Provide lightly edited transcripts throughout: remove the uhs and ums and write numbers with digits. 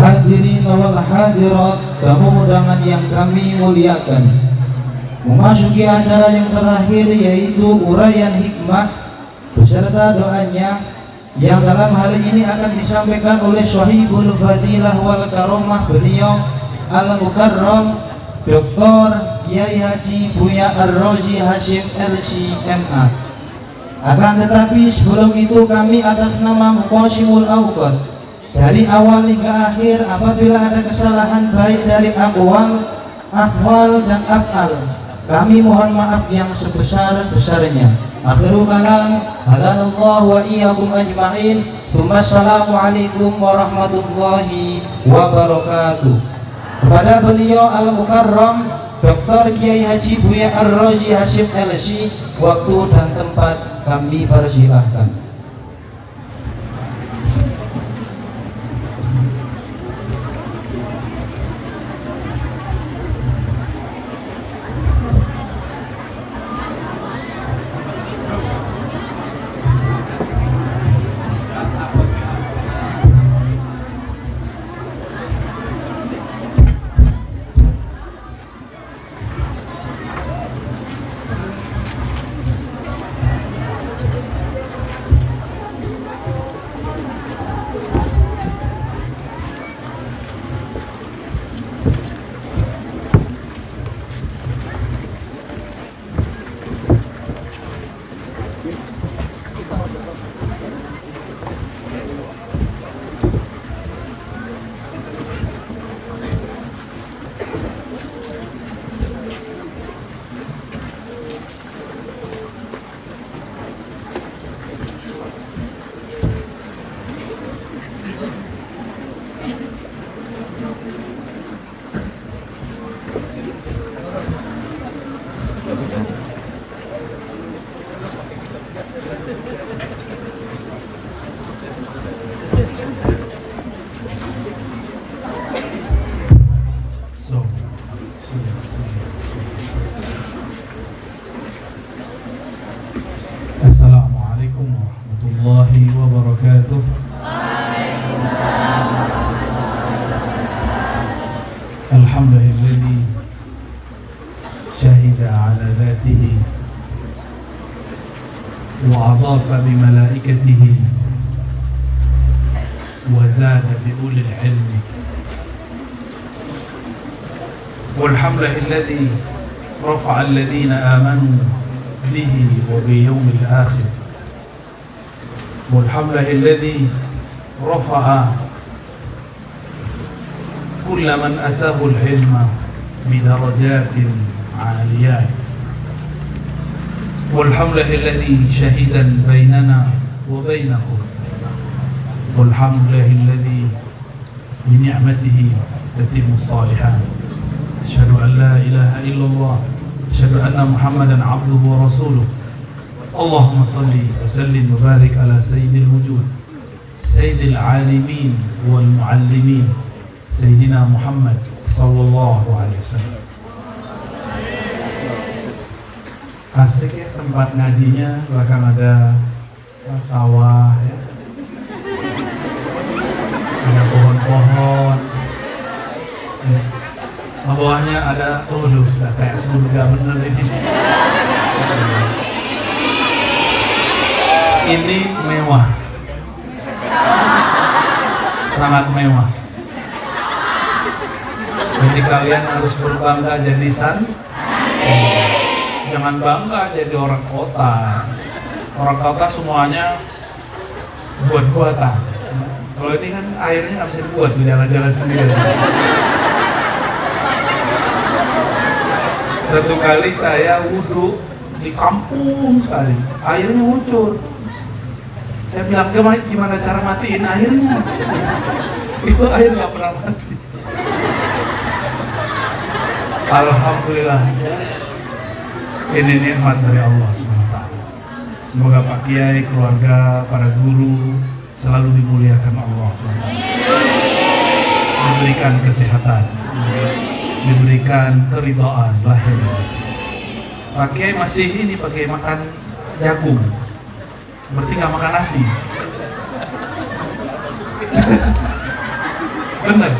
hadirin wal hadirat, tamu undangan yang kami muliakan. Memasuki acara yang terakhir yaitu uraian hikmah beserta doanya yang dalam hal ini akan disampaikan oleh Shahibul Fadilah wal Karomah, beliau Al-Mukarram Dr. Kiai Haji Buya Ar-Razi Hashim LC.MA. Akan tetapi sebelum itu kami atas nama Muqasimul Awqat dari awal hingga akhir, apabila ada kesalahan baik dari aqwal, akhwal dan af'al, kami mohon maaf yang sebesar-besarnya. Akhirul kalam, hadanallahu wa iyyakum ajma'in. Assalamualaikum warahmatullahi wabarakatuh. Kepada beliau Al-Mukarram Dr. Kiai Haji Buya Ar-Razi Hashim LC, waktu dan tempat kami persilahkan. Assalamualaikum warahmatullahi wabarakatuh. Alhamdulillah syahida ala dhatihi wa adhafa bi malaikatihi wa zada bi ulil ilmi. Walhamdulillah rafa'a alladhina amanu bihi wa bi yawmil akhir. Walhamdulillah rafa'a كل من أتاه العلم بدرجات عاليات. والحمد لله الذي شهدا بيننا وبينكم. والحمد لله الذي بنعمته تتم الصالحات. أشهد أن لا إله إلا الله، أشهد أن محمدا عبده ورسوله. اللهم صل وسلم وبارك على سيد الوجود، سيد العالمين والمعلمين، Sayyidina Muhammad sallallahu alaihi wasallam. Asik ya tempat ngajinya, bahkan ada sawah ya. Ada pohon-pohon. Bawahnya ada, sudah kayak surga bener ini. Ini mewah. Sangat mewah. Jadi kalian harus berbangga jadi jangan bangga jadi orang kota. Orang kota semuanya buat-buatan. Kalau ini kan airnya nggak bisa dibuat, jalan-jalan sendiri. Satu kali saya wudhu di kampung sekali, airnya muncul. Saya bilang, gimana cara matiin airnya? Itu air nggak pernah mati. Alhamdulillah, ini nikmat dari Allah SWT. Semoga Pak Kiai, keluarga, para guru selalu dimuliakan Allah SWT. Diberikan kesehatan, diberikan keridhaan lahir dan batin. Pak Kiai masih ini pakai makan jagung, berarti nggak makan nasi. Benar.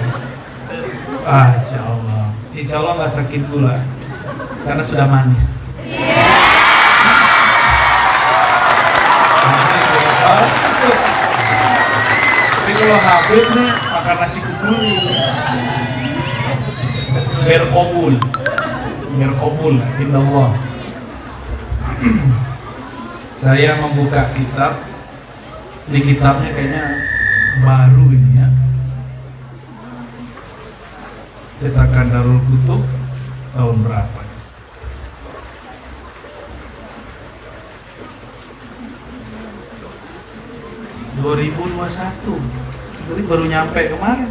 Masya Allah. Insya Allah nggak sakit gula karena sudah manis. Tapi kalau habis nih makan nasi kebuli. Berkobul, insyaallah. Saya membuka kitab. Ini kitabnya kayaknya baru ini ya. Cetakan Darul Kutub tahun berapa? (2021). Jadi baru nyampe kemarin.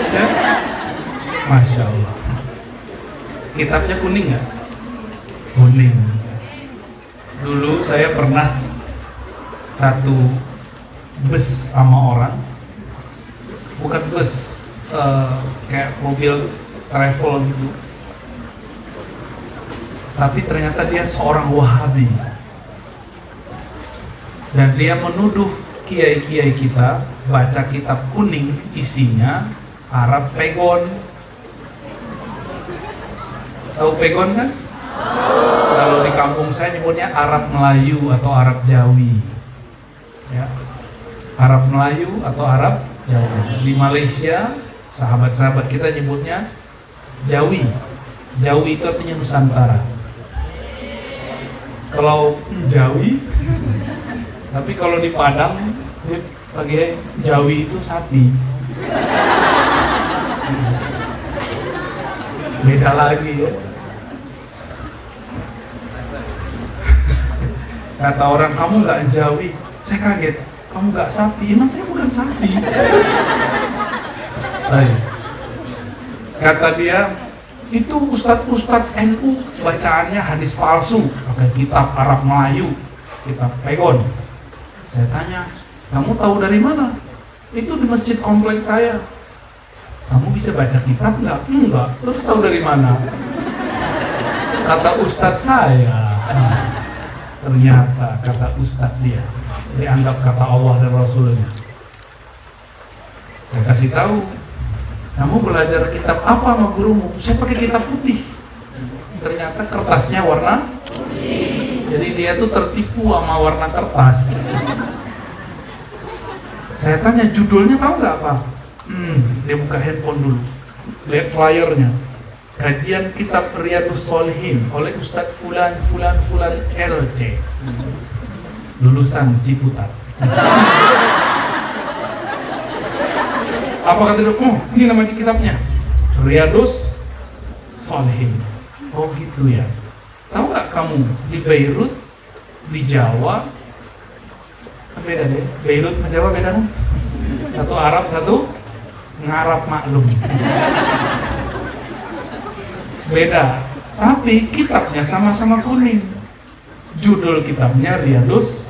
Ya? Masya Allah. Kitabnya kuning nggak? Kuning. Dulu saya pernah satu bus sama orang, bukan bus, kayak mobil travel gitu. Tapi ternyata dia seorang Wahabi. Dan dia menuduh kiai-kiai kita baca kitab kuning isinya Arab pegon. Tahu pegon kan? Kalau di kampung saya nyebutnya Arab Melayu atau Arab Jawi. Ya. Arab Melayu atau Arab Jawi. Di Malaysia, sahabat-sahabat kita nyebutnya Jawi. Jawi itu artinya Nusantara. Kalau Jawi, tapi kalau di Padang dia pakai Jawi itu sapi. Beda lagi ya. Kata orang, kamu nggak Jawi. Saya kaget, kamu nggak sapi. Emang saya bukan sapi. Kata dia, itu ustadz NU bacaannya hadis palsu, pakai kitab Arab Melayu, kitab pegon. Saya tanya, kamu tahu dari mana? Itu di masjid kompleks saya. Kamu bisa baca kitab nggak? Enggak. Terus tahu dari mana? Kata ustadz saya. Ternyata kata ustadz dia dianggap kata Allah dan Rasulnya. Saya kasih tahu, kamu belajar kitab apa sama gurumu? Saya pakai kitab putih. Ternyata kertasnya warna putih. Jadi dia tuh tertipu sama warna kertas. Saya tanya, judulnya tahu nggak apa? Dia buka handphone dulu, lihat flyernya. Kajian kitab Riyadhus Shalihin oleh Ustadz Fulan LC, lulusan Ciputat. Apa kata dia? Oh, ini nama kitabnya Riyadhus Shalihin. Oh gitu ya. Tahu nggak kamu di Beirut, di Jawa beda deh. Beirut sama Jawa beda kan? Satu Arab, satu ngarap maklum. Beda, tapi kitabnya sama-sama kuning. Judul kitabnya Riyadhus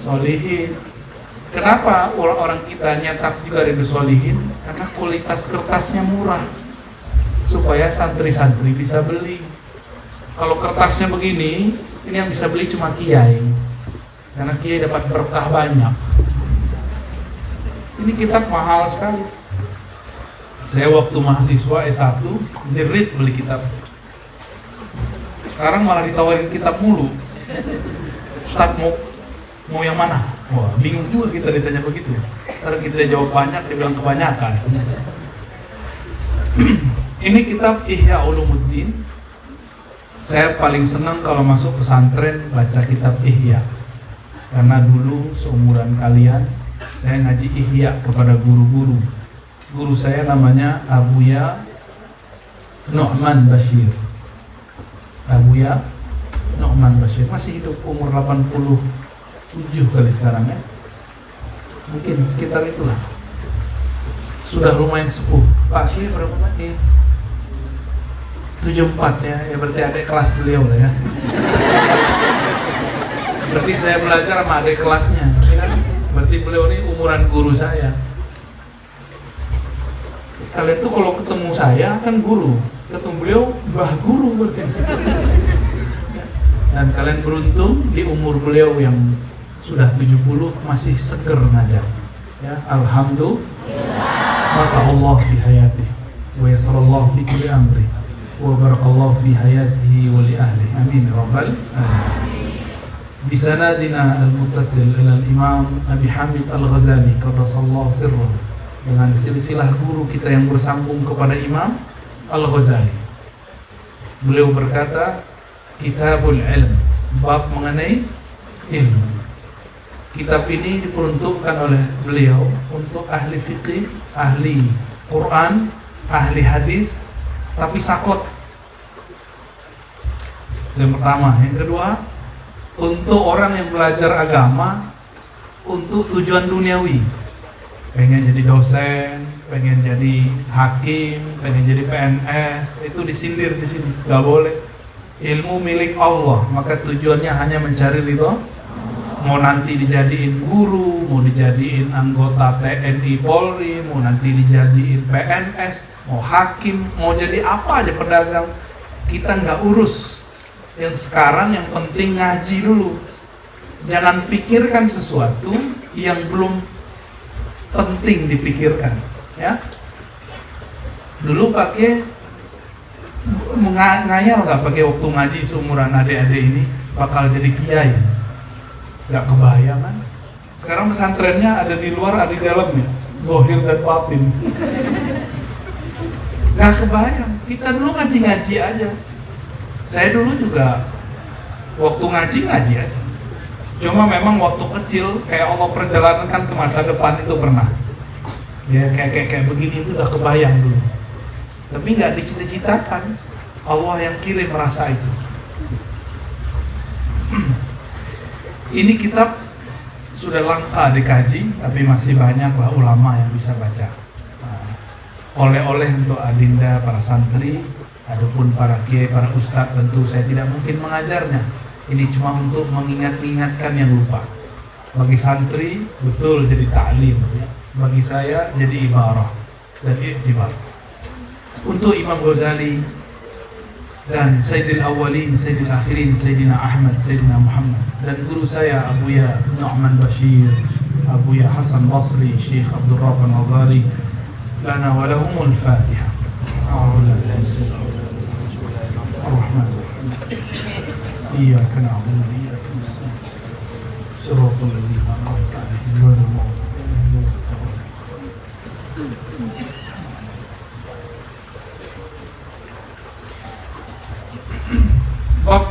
Shalihin. Kenapa orang-orang kita nyetak juga Riyadhus Shalihin? Karena kualitas kertasnya murah, supaya santri-santri bisa beli. Kalau kertasnya begini, ini yang bisa beli cuma kiai, karena kiai dapat berkah banyak. Ini kitab mahal sekali. Saya waktu mahasiswa S1 jerit beli kitab. Sekarang malah ditawarin kitab mulu. Ustadz mau yang mana? Wah, bingung juga kita ditanya begitu. Karena kita jawab banyak, dia bilang kebanyakan. Ini kitab Ihya Ulumuddin. Saya paling senang kalau masuk pesantren baca kitab Ihya. Karena dulu seumuran kalian saya ngaji Ihya kepada guru-guru. Guru saya namanya Abuya Nu'man Bashir. Abuya Nu'man Bashir masih hidup, umur 87 kali sekarang ya. Mungkin sekitar itulah. Sudah lumayan sepuh. Pak, ini berapa lagi? 74 ya, berarti adik kelas beliau lah ya. Berarti saya belajar sama adik kelasnya ya. Berarti beliau ini umuran guru saya. Kalian tuh kalau ketemu saya kan guru, ketemu beliau bah guru berarti. Dan kalian beruntung di umur beliau yang sudah 70 masih seger ngajar. Ya, alhamdulillah. Allah fi hayatih wa yasarallahu fi kulli amri wa barakallahu fi hayatihi wa li ahli. Amin rabbal alamin. Di sanadina al-muttasil ila al-Imam Abi Hamid Al-Ghazali qaddasallahu sirruh, dengan silsilah guru kita yang bersambung kepada Imam Al-Ghazali. Beliau berkata, Kitabul Ilm, bab mengenai ilmu. Kitab ini diperuntukkan oleh beliau untuk ahli fikih, ahli Quran, ahli hadis, tapi sakot. Yang pertama. Yang kedua, untuk orang yang belajar agama untuk tujuan duniawi, pengen jadi dosen, pengen jadi hakim, pengen jadi PNS, itu disindir di sini. Gak boleh. Ilmu milik Allah, maka tujuannya hanya mencari ridho. Mau nanti dijadiin guru, mau dijadiin anggota TNI Polri, mau nanti dijadiin PNS, mau hakim, mau jadi apa aja, pedagang, kita nggak urus. Yang sekarang yang penting ngaji dulu. Jangan pikirkan sesuatu yang belum penting dipikirkan, ya. Dulu pakai ngayal nggak pakai waktu ngaji seumuran adik-adik ini bakal jadi kiai, nggak kebayang kan? Sekarang pesantrennya ada di luar, ada di dalamnya, zohir dan batin. Nggak kebayang. Kita dulu ngaji-ngaji aja. Saya dulu juga waktu ngaji aja. Cuma memang waktu kecil kayak Allah perjalankan ke masa depan itu pernah. Ya kayak begini itu udah kebayang dulu. Tapi nggak dicita-citakan. Allah yang kirim rasa itu. Ini kitab sudah langka dikaji, tapi masih banyak lah ulama yang bisa baca. Oleh-oleh untuk adinda para santri. Adapun para kiai, para ustadz, tentu saya tidak mungkin mengajarnya. Ini cuma untuk mengingat-ingatkan yang lupa. Bagi santri betul jadi ta'lim, ya. Bagi saya jadi ibarah dan i'tibar. Untuk Imam Ghazali dan Sayyidil Awwalin, Sayyidil Akhirin, Sayyidina Ahmad, Sayyidina Muhammad, dan guru saya Abuya Nu'man Bashir, Abuya Hasan Basri, Syekh Abdul Rabb Al-Nazari, lana wa lahumul Fatiha. Ar-Rahman Iyyaka na'budu wa iyyaka nasta'in. Shiratal ladzina an'amta 'alaihim ghairil maghdubi 'alaihim. Bab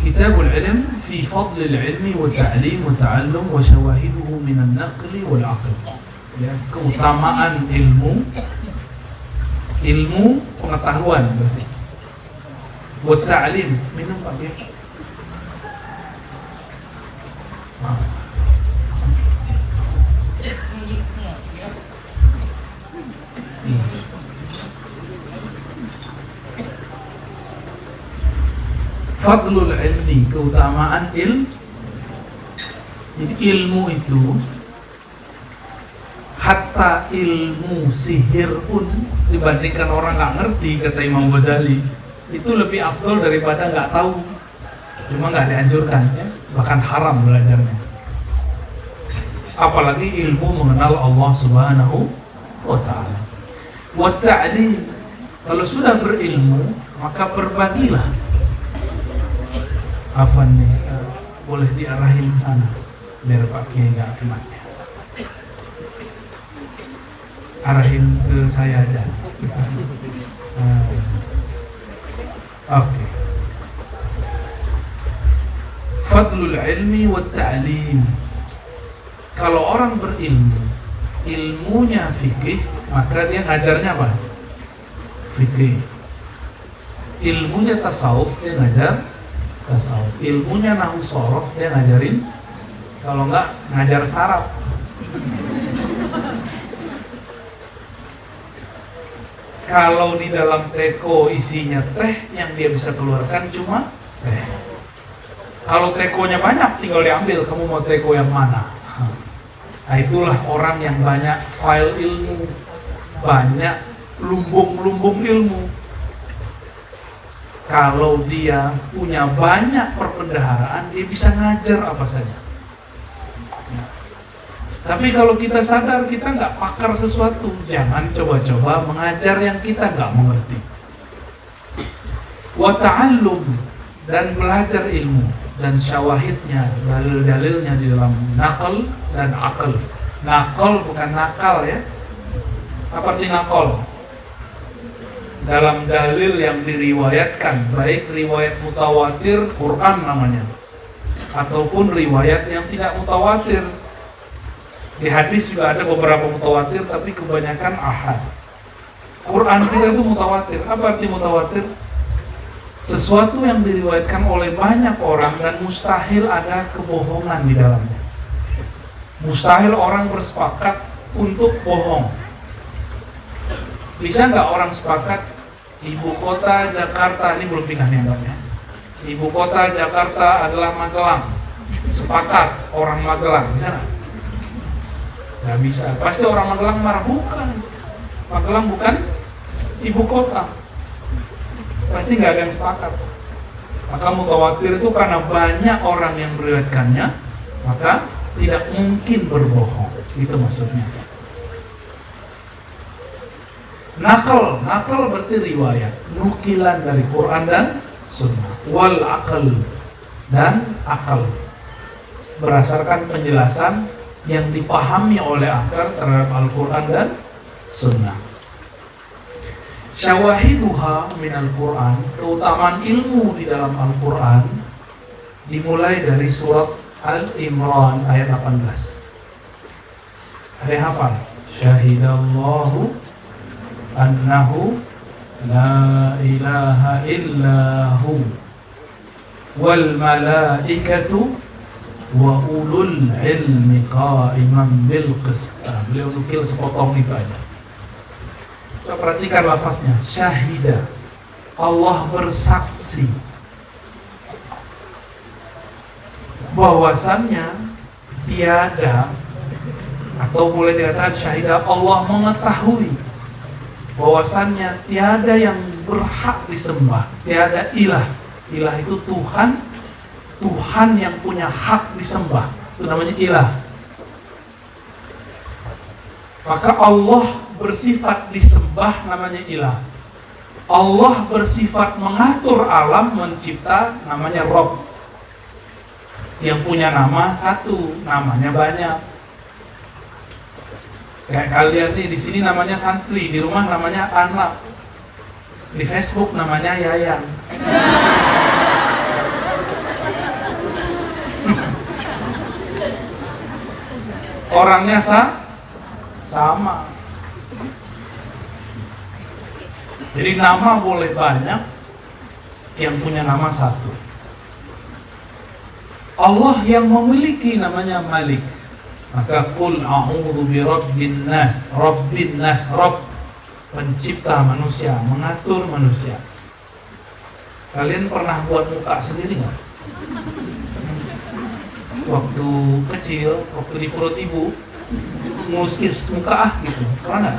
Kitabul Ilm fi fadlil ilmi wa ta'lim wa ta'allum wa syawahiduhu minan naqli wal 'aql. Ya, keutamaan ilmu pengetahuan berarti. Buat ta'lim, minum Pak ya. Fadlul ilmi, keutamaan ilmu. Jadi ilmu itu, hatta ilmu sihir pun dibandingkan orang nggak ngerti, kata Imam Ghazali, itu lebih afdol daripada nggak tahu. Cuma nggak dianjurkan, ya. Bahkan haram belajarnya. Apalagi ilmu mengenal Allah Subhanahu wa Ta'ala. Wa ta'lim, kalau sudah berilmu maka berbagilah. Afan nih, boleh diarahin ke sana biar Pak Kiai nggak kematnya. Arahin ke saya aja. Oke. Fadlul ilmi wa ta'lim. Kalau orang berilmu, ilmunya fikih, maka dia ngajarnya apa? Fikih. Ilmunya tasawuf, dia ngajar tasawuf. Ilmunya nahwu shorof, dia ngajarin. Kalau enggak, ngajar saraf. Kalau di dalam teko isinya teh, yang dia bisa keluarkan cuma teh. Kalau tekonya banyak, tinggal diambil, kamu mau teko yang mana. Nah, itulah orang yang banyak file ilmu, banyak lumbung-lumbung ilmu. Kalau dia punya banyak perbendaharaan, dia bisa ngajar apa saja. Tapi kalau kita sadar kita nggak pakar sesuatu, jangan coba-coba mengajar yang kita nggak mengerti. Wa ta'allum, dan belajar ilmu, dan syawahidnya, dalil-dalilnya di dalam nakal dan akal. Nakal bukan nakal ya. Apa arti nakal? Dalam dalil yang diriwayatkan, baik riwayat mutawatir Quran namanya, ataupun riwayat yang tidak mutawatir. Di hadis juga ada beberapa mutawatir, tapi kebanyakan ahad. Quran kita itu mutawatir. Apa arti mutawatir? Sesuatu yang diriwayatkan oleh banyak orang dan mustahil ada kebohongan di dalamnya. Mustahil orang bersepakat untuk bohong. Bisa nggak orang sepakat ibu kota Jakarta, ini belum pindah nih anggapnya, ibu kota Jakarta adalah Magelang. Sepakat orang Magelang, bisa nggak? Nggak bisa. Pasti orang Magelang marah, bukan. Magelang bukan ibu kota. Pasti nggak ada yang sepakat. Maka mutawatir itu karena banyak orang yang meriwayatkannya, maka tidak mungkin berbohong. Itu maksudnya. Nakal berarti riwayat, nukilan dari Quran dan Sunnah. Wal akal, dan akal, berdasarkan penjelasan yang dipahami oleh akal terhadap Al-Quran dan Sunnah. Syawahiduha minal Quran, keutamaan ilmu di dalam Al-Quran dimulai dari surat Al-Imran ayat 18. Ada yang hafal? Syahidallahu annahu la ilaha illahu wal malaikatu wa ulul ilmi qa'iman bil qist. Beliau nukil sepotong itu aja. Coba perhatikan lafaznya, syahida, Allah bersaksi bahwasannya tiada, atau boleh dikatakan syahida, Allah mengetahui bahwasannya tiada yang berhak disembah, tiada ilah. Ilah itu Tuhan, Tuhan yang punya hak disembah, itu namanya ilah. Maka Allah bersifat disembah, namanya ilah. Allah bersifat mengatur alam, mencipta, namanya Rob. Yang punya nama satu, namanya banyak. Kayak kalian nih, di sini namanya santri, di rumah namanya anak, di Facebook namanya Yayan. Orangnya sama. Jadi nama boleh banyak, yang punya nama satu. Allah yang memiliki namanya Malik. Maka qul a'udzu birabbin nas, rabbin nas, Rabb, pencipta manusia, mengatur manusia. Kalian pernah buat muka sendiri nggak? Waktu kecil, waktu di perut ibu, ngelukis muka gitu, pernah nggak?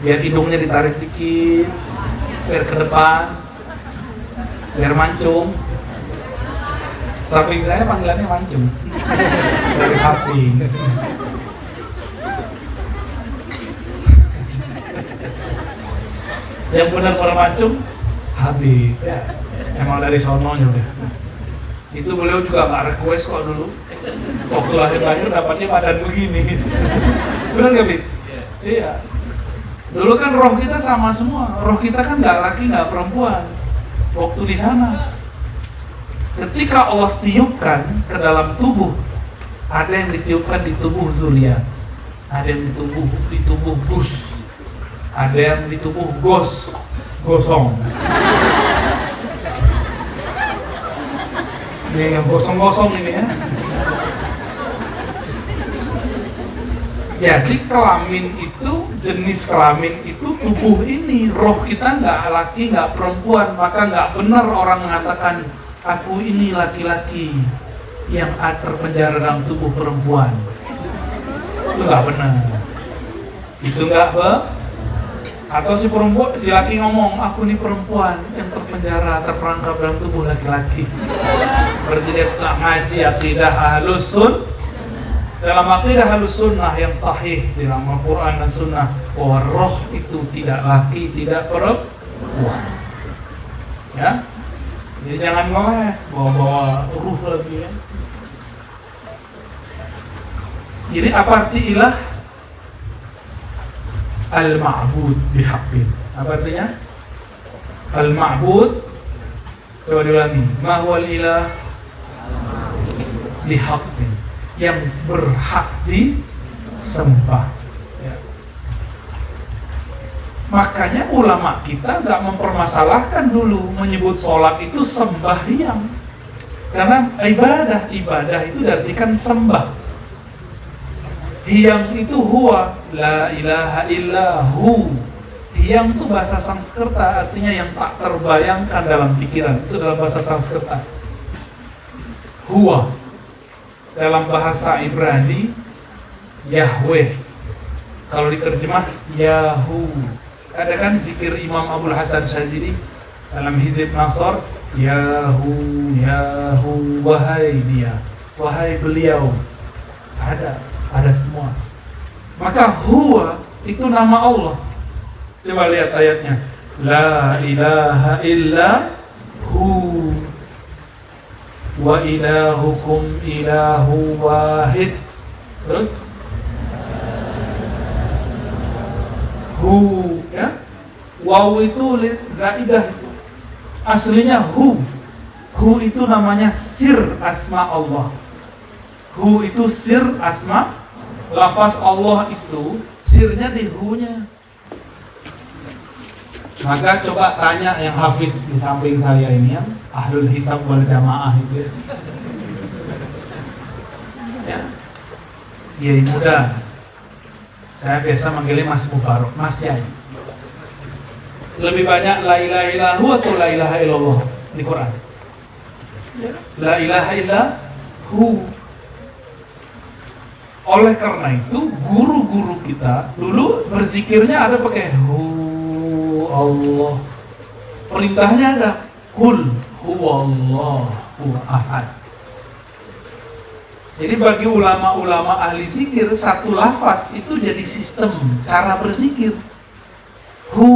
Biar hidungnya ditarik dikit, biar ke depan, biar mancung. Samping saya panggilannya mancung. Dari samping. Yang benar-benar mancung, Habib ya. Emang dari sononya udah. Itu beliau juga nggak request kok dulu. Waktu lahir-lahir dapatnya badan begini. Benar nggak, Bib? Iya. Dulu kan roh kita sama semua. Roh kita kan nggak laki nggak perempuan. Waktu di sana, ketika Allah tiupkan ke dalam tubuh, ada yang ditiupkan di tubuh Zuriat, ada yang di tubuh Bus, ada yang di tubuh Gosong. Ini yang gosong-gosong ini ya. Jadi kelamin itu, jenis kelamin itu tubuh ini. Roh kita nggak laki nggak perempuan. Maka nggak benar orang mengatakan aku ini laki-laki yang terpenjara dalam tubuh perempuan. Itu nggak benar. Itu nggak atau si perempuan, si laki ngomong aku ini perempuan yang terpenjara, terperangkap dalam tubuh laki-laki. Berarti dia tak ngaji akidah Ahlus Sunnah. Dalam aqidah halus sunnah yang sahih di dalam Al-Quran dan sunnah, bahwa roh itu tidak laki, tidak perempuan. Ya, jadi jangan ngeles bawa-bawa ruh lagi ya. Jadi apa arti ilah? Al-ma'bud bihaqqin. Apa artinya? Al-ma'bud, coba diulangi. Ma huwal ilah bihaqqin, yang berhak disembah ya. Makanya ulama kita gak mempermasalahkan dulu menyebut sholat itu sembahyang, karena ibadah itu diartikan sembah. Hiyang itu huwa, la ilaha illahu. Hiyang itu bahasa Sanskerta, artinya yang tak terbayangkan dalam pikiran. Itu dalam bahasa Sanskerta. Huwa dalam bahasa Ibrani Yahweh, kalau diterjemah Yahu. Ada kan zikir Imam Abul Hasan Syazili dalam Hizib Nasr, Yahu, Yahu, wahai dia, wahai beliau. Ada semua. Maka huwa itu nama Allah. Coba lihat ayatnya, la ilaha illa hu wa ilahukum ilahu wahid. Terus hu ya, waw itu zaidah, itu aslinya hu. Hu itu namanya sir asma Allah. Hu itu sir asma, lafaz Allah itu sirnya di hu-nya. Maka coba tanya yang hafiz di samping saya ini, yang ahlul hisab wal jamaah itu ya, Yai muda, saya biasa manggilnya Mas Mubarok, Mas Yai. Lebih banyak la ilaha illahu atau la ilaha illallah di Quran? La ilaha illahu. Oleh karena itu guru-guru kita dulu berzikirnya ada pakai hu Allah. Perintahnya ada kul huwallahu ahad. Jadi bagi ulama-ulama ahli zikir, satu lafaz itu jadi sistem cara berzikir. Hu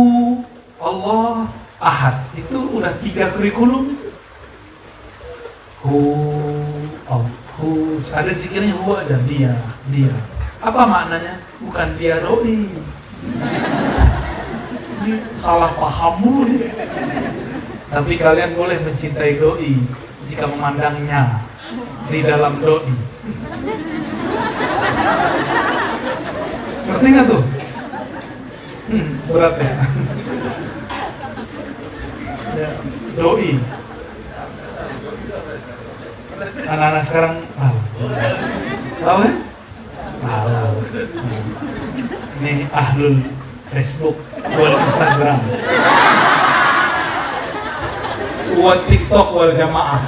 Allah ahad, itu udah 3 kurikulum. Hu Allah, hu, ada zikirnya hu aja, dia. Apa maknanya? Bukan dia doi. Ini salah paham mulu nih. Tapi kalian boleh mencintai doi jika memandangnya di dalam doi. Ngerti nggak tuh? Berat ya. Doi. Anak-anak sekarang tahu kan? Tahu. Ini ahlul Facebook, wal Instagram, wal TikTok, wal jamaah.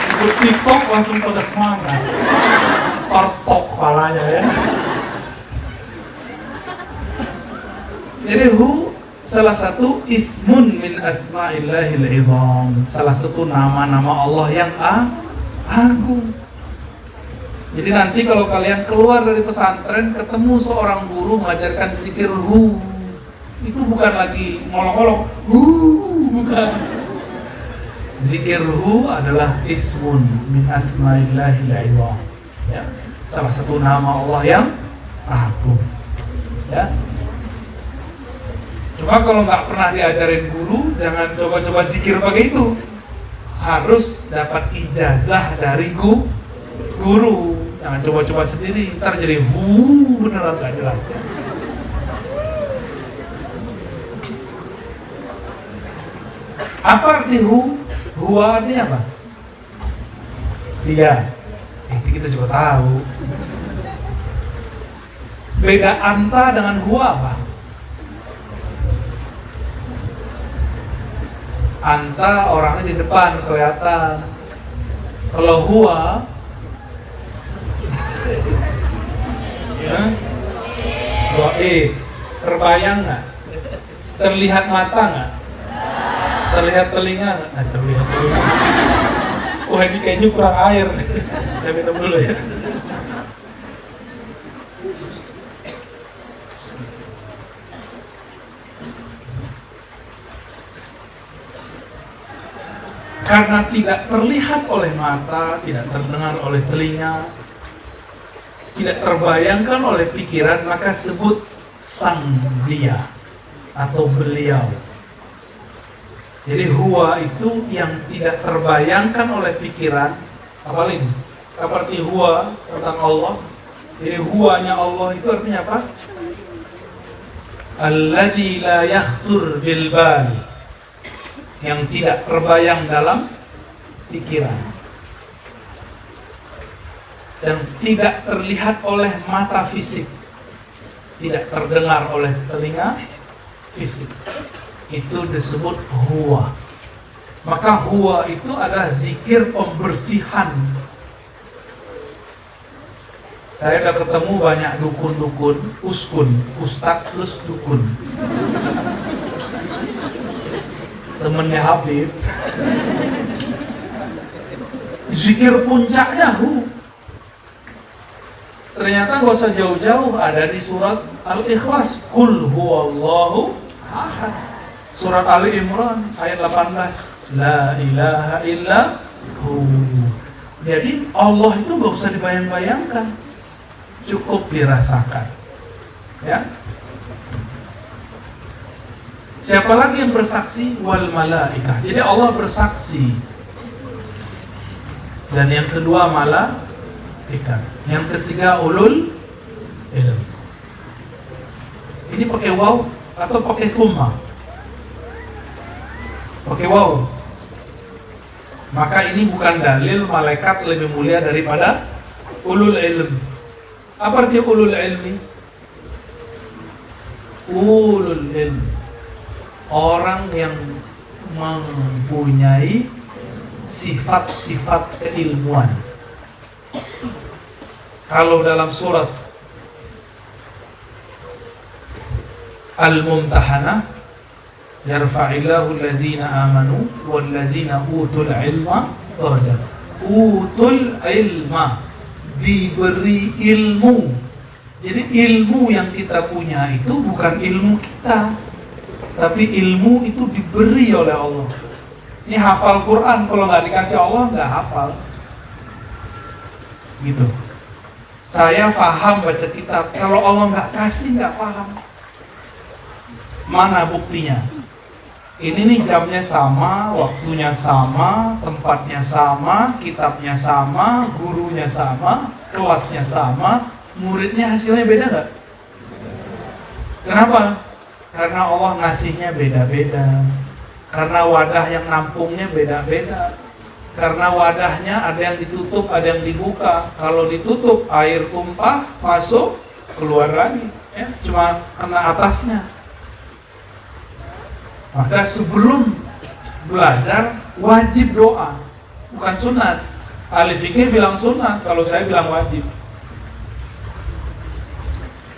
Sebut TikTok langsung pada semangat, tortok kepalanya ya. Jadi hu salah satu ismun min asma'illahil izam, salah satu nama-nama Allah yang agung. Jadi nanti kalau kalian keluar dari pesantren ketemu seorang guru mengajarkan zikir hu, itu bukan lagi ngolong-ngolong hu, bukan. Zikir hu adalah ismun min asma'illahil izam, ya, salah satu nama Allah yang agung, ya. Cuma kalau nggak pernah diajarin guru, jangan coba-coba zikir pakai itu. Harus dapat ijazah dari guru. Jangan coba-coba sendiri, ntar jadi beneran nggak jelas ya. Apa arti hu? Huwa artinya apa? Dia. Itu kita juga tahu. Beda anta dengan huwa apa? Anta orangnya di depan kelihatan. Kalau huwa ya, terbayang nggak? Terlihat mata nggak? terlihat telinga. Terlihat telinga. Wah, ini kayaknya kurang air. Saya minum dulu ya. Karena tidak terlihat oleh mata, tidak terdengar oleh telinga, tidak terbayangkan oleh pikiran, maka sebut sang dia atau beliau. Jadi huwa itu yang tidak terbayangkan oleh pikiran, apalagi seperti huwa tentang Allah. Jadi huwanya Allah itu artinya apa? Alladzi la yakhtur bil bal, yang tidak terbayang dalam pikiran dan tidak terlihat oleh mata fisik, tidak terdengar oleh telinga fisik, itu disebut huwa. Maka huwa itu adalah zikir pembersihan. Saya udah ketemu banyak dukun-dukun, uskun, ustadz plus dukun, temennya Habib. Zikir puncaknya ternyata gak usah jauh-jauh, ada di surat Al-Ikhlas, Qul huwallahu ahad. Surat Ali Imran ayat 18, La ilaha illa hu. Jadi Allah itu gak usah dibayang-bayangkan, cukup dirasakan. Ya. Siapa lagi yang bersaksi? Wal malaikah. Jadi Allah bersaksi. Dan yang kedua malaikat. Yang ketiga ulul ilm. Ini pakai waw atau pakai summa? Pakai waw. Maka ini bukan dalil malaikat lebih mulia daripada ulul ilm. Apa arti ulul ilmi? Ulul ilm, orang yang mempunyai sifat-sifat keilmuan. Kalau dalam surat Al-Mumtahanah, yarfa'illahu allazina amanu wallazina utul ilma darajat. Utul ilma, diberi ilmu. Jadi ilmu yang kita punya itu bukan ilmu kita, tapi ilmu itu diberi oleh Allah. Ini hafal Quran, kalau nggak dikasih Allah nggak hafal. Gitu. Saya paham baca kitab, kalau Allah nggak kasih nggak paham. Mana buktinya? Ini nih jamnya sama, waktunya sama, tempatnya sama, kitabnya sama, gurunya sama, kelasnya sama, muridnya hasilnya beda nggak? Kenapa? Karena Allah ngasihnya beda-beda. Karena wadah yang nampungnya beda-beda. Karena wadahnya ada yang ditutup, ada yang dibuka. Kalau ditutup, air tumpah, masuk, keluar lagi. Ya, cuma kena atasnya. Maka sebelum belajar, wajib doa. Bukan sunat. Ahli fikih bilang sunat, kalau saya bilang wajib.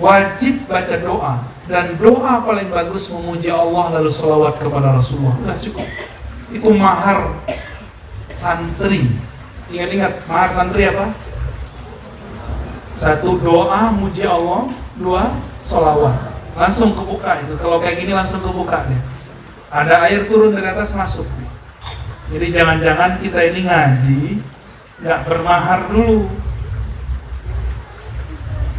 Wajib baca doa. Dan doa paling bagus memuji Allah lalu sholawat kepada Rasulullah. Udah cukup. Itu mahar santri. Ingat-ingat, mahar santri apa? 1 doa muji Allah, 2 sholawat. Langsung kebuka itu. Kalau kayak gini langsung kebuka deh. Ada air turun dari atas masuk. Jadi jangan-jangan kita ini ngaji nggak bermahar dulu.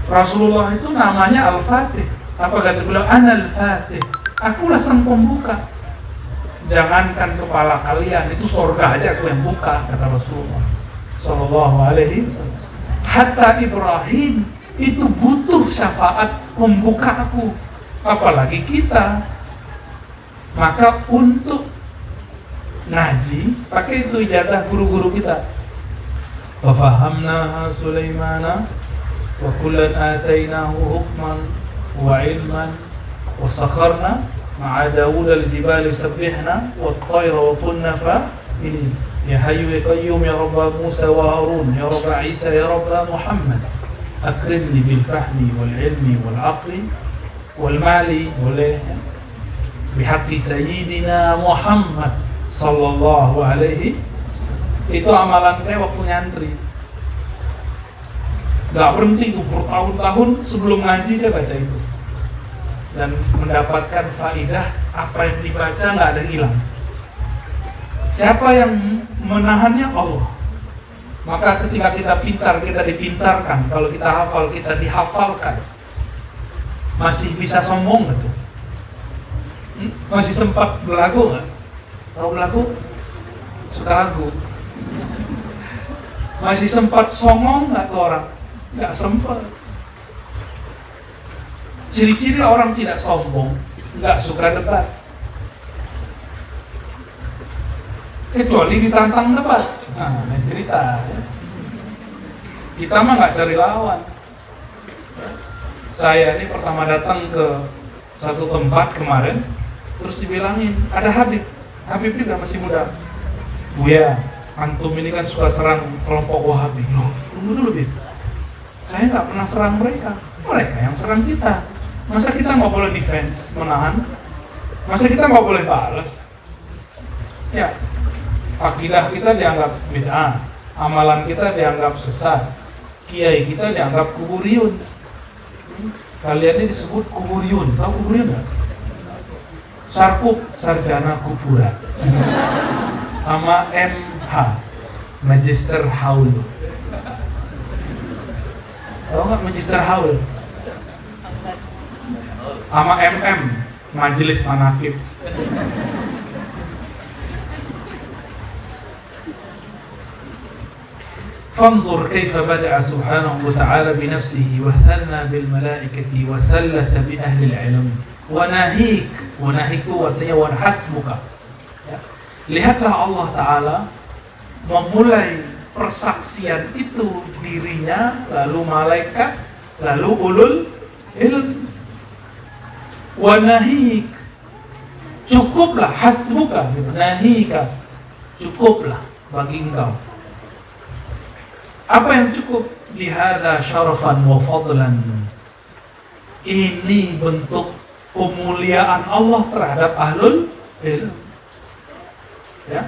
Rasulullah itu namanya Al-Fatih. Apa kata beliau? Anal Fatih. Akulah sang pembuka. Jangankan kepala kalian, itu surga aja aku yang buka, kata Rasulullah Sallallahu Alaihi Wasallam. Hatta Ibrahim itu butuh syafaat pembuka aku, apalagi kita. Maka untuk ngaji pakai itu ijazah guru-guru kita. Wa fahamnaha Sulaimana wa kullan atainahu hukman wa ilman wa sakharna ma'a Dawud al-jibal yusabbihna wa at-tayra wa kunna fa'ilin. Ya hayyu ya qayyum ya rabb Musa wa Harun ya rabb Isa ya rabb Muhammad akrimni bil fahmi wal ilmi wal aqli wal mali wal bihaqqi sayyidina Muhammad Sallallahu alaihi. Itu amalan saya waktu nyantri. Gak berhenti itu bertahun-tahun sebelum ngaji saya baca itu. Dan mendapatkan faidah, apa yang dibaca gak ada yang hilang. Siapa yang menahannya? Allah. Maka ketika kita pintar, kita dipintarkan. Kalau kita hafal, kita dihafalkan. Masih bisa sombong gak tuh? Masih sempat belagu gak? Tahu belagu? Suka lagu. Masih sempat songong gak tuh orang? Gak sempat. Ciri-ciri orang tidak sombong, gak suka debat. Kecuali ditantang debat. Nah, cerita. Kita mah gak cari lawan. Saya ini pertama datang ke satu tempat kemarin, terus dibilangin, ada Habib. Habib juga masih muda. Buya, antum ini kan suka serang kelompok Wahabi. Loh, tunggu dulu, Bib. Saya nggak pernah serang mereka. Mereka yang serang kita. Masa kita nggak boleh defense, menahan? Masa kita nggak boleh balas? Ya, akidah kita dianggap bid'ah, amalan kita dianggap sesat, kiai kita dianggap kuburiyun. Kalian ini disebut kuburiyun. Tahu kuburiyun nggak? Sarkup, sarjana kuburan. Sama MH, Magister Haul. Tahu nggak Magister Haul? Sama MM, Majelis Manaqib. فانظر كيف بدأ سبحانه وتعالى بنفسه وثنى بالملائكة وثلث بأهل العلم وناهيك itu artinya wanhasbuka. Lihatlah Allah Ta'ala memulai persaksian itu dirinya, lalu malaikat, lalu ulul ilm. Wanahik, cukuplah, hasbuka, nahika, cukuplah bagi engkau. Apa yang cukup? Lihada syarafan wa fadlan. Ini bentuk pemuliaan Allah terhadap ahlul ilm. Ya.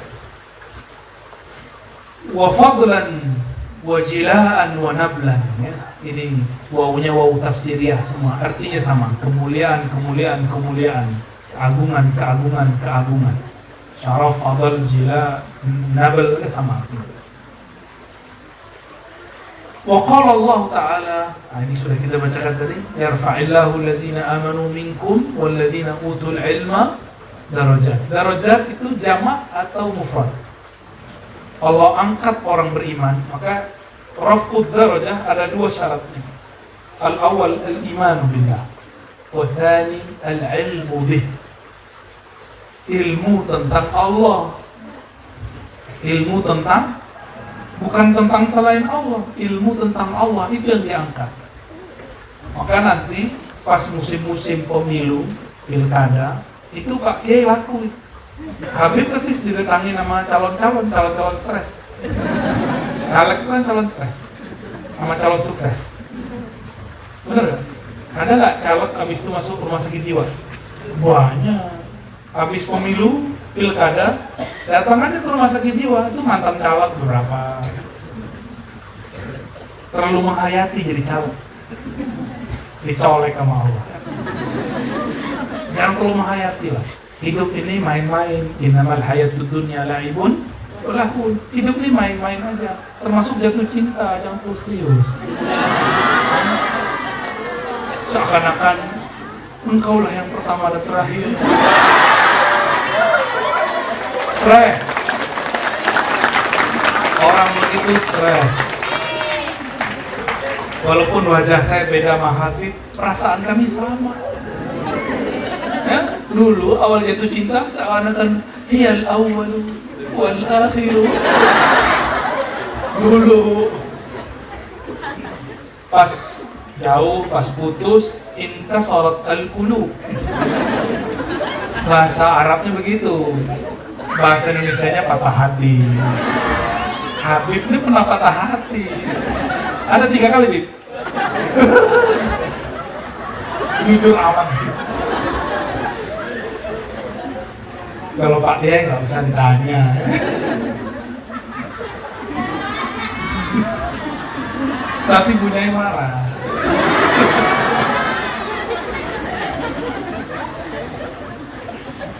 Wa fadlan wa jilaan wa nablan, ya. Ini wawunya wawu tafsiriyah semua, artinya sama. Kemuliaan, kemuliaan, kemuliaan. Keagungan, keagungan, keagungan. Syaraf, fadl, jila, nabl, sama artinya. Wa qala Allah Ta'ala, ini sudah kita bacakan tadi, yarfa'illahu allazina amanu minkum wallazina utul ilma darajat. Darajat itu jamak atau mufrad. Allah angkat orang beriman, maka raf'ud darajah ada dua syaratnya. Al-awwal al-imanu billah, wa tsani al-ilmu bih. Ilmu tentang Allah. Ilmu tentang, bukan tentang selain Allah, ilmu tentang Allah itu yang diangkat. Maka nanti pas musim-musim pemilu, pilkada, itu Pak Kiai laku. Habib ketis didatangi nama calon-calon stres. Caleg itu kan calon stres, sama calon sukses. Bener gak? Ada gak caleg habis itu masuk rumah sakit jiwa? Banyak. Habis pemilu, pilkada, datang aja ke rumah sakit jiwa, itu mantan caleg berapa. Terlalu menghayati jadi caleg, dicolek sama Allah. Jangan terlalu menghayati lah. Hidup ini main-main. Innamal hayatud dunya la'ibun wa lahun. Hidup ini main-main aja, termasuk jatuh cinta, jangan terlalu serius. Seakan-akan engkaulah yang pertama dan terakhir. Stres. Orang begitu stres. Walaupun wajah saya beda sama Habib, perasaan kami sama. Ya, dulu awal jatuh cinta seakan-akan hiyal awwalu wal akhiru. Dulu pas jauh, pas putus, inkasarat al-qulub. Bahasa Arabnya begitu. Bahasa Indonesianya patah hati. Habib ini pernah patah hati. Ada 3 kali, Bib. Jujur amat. Kalau Pak Dia nggak usah ditanya. Tapi punya marah.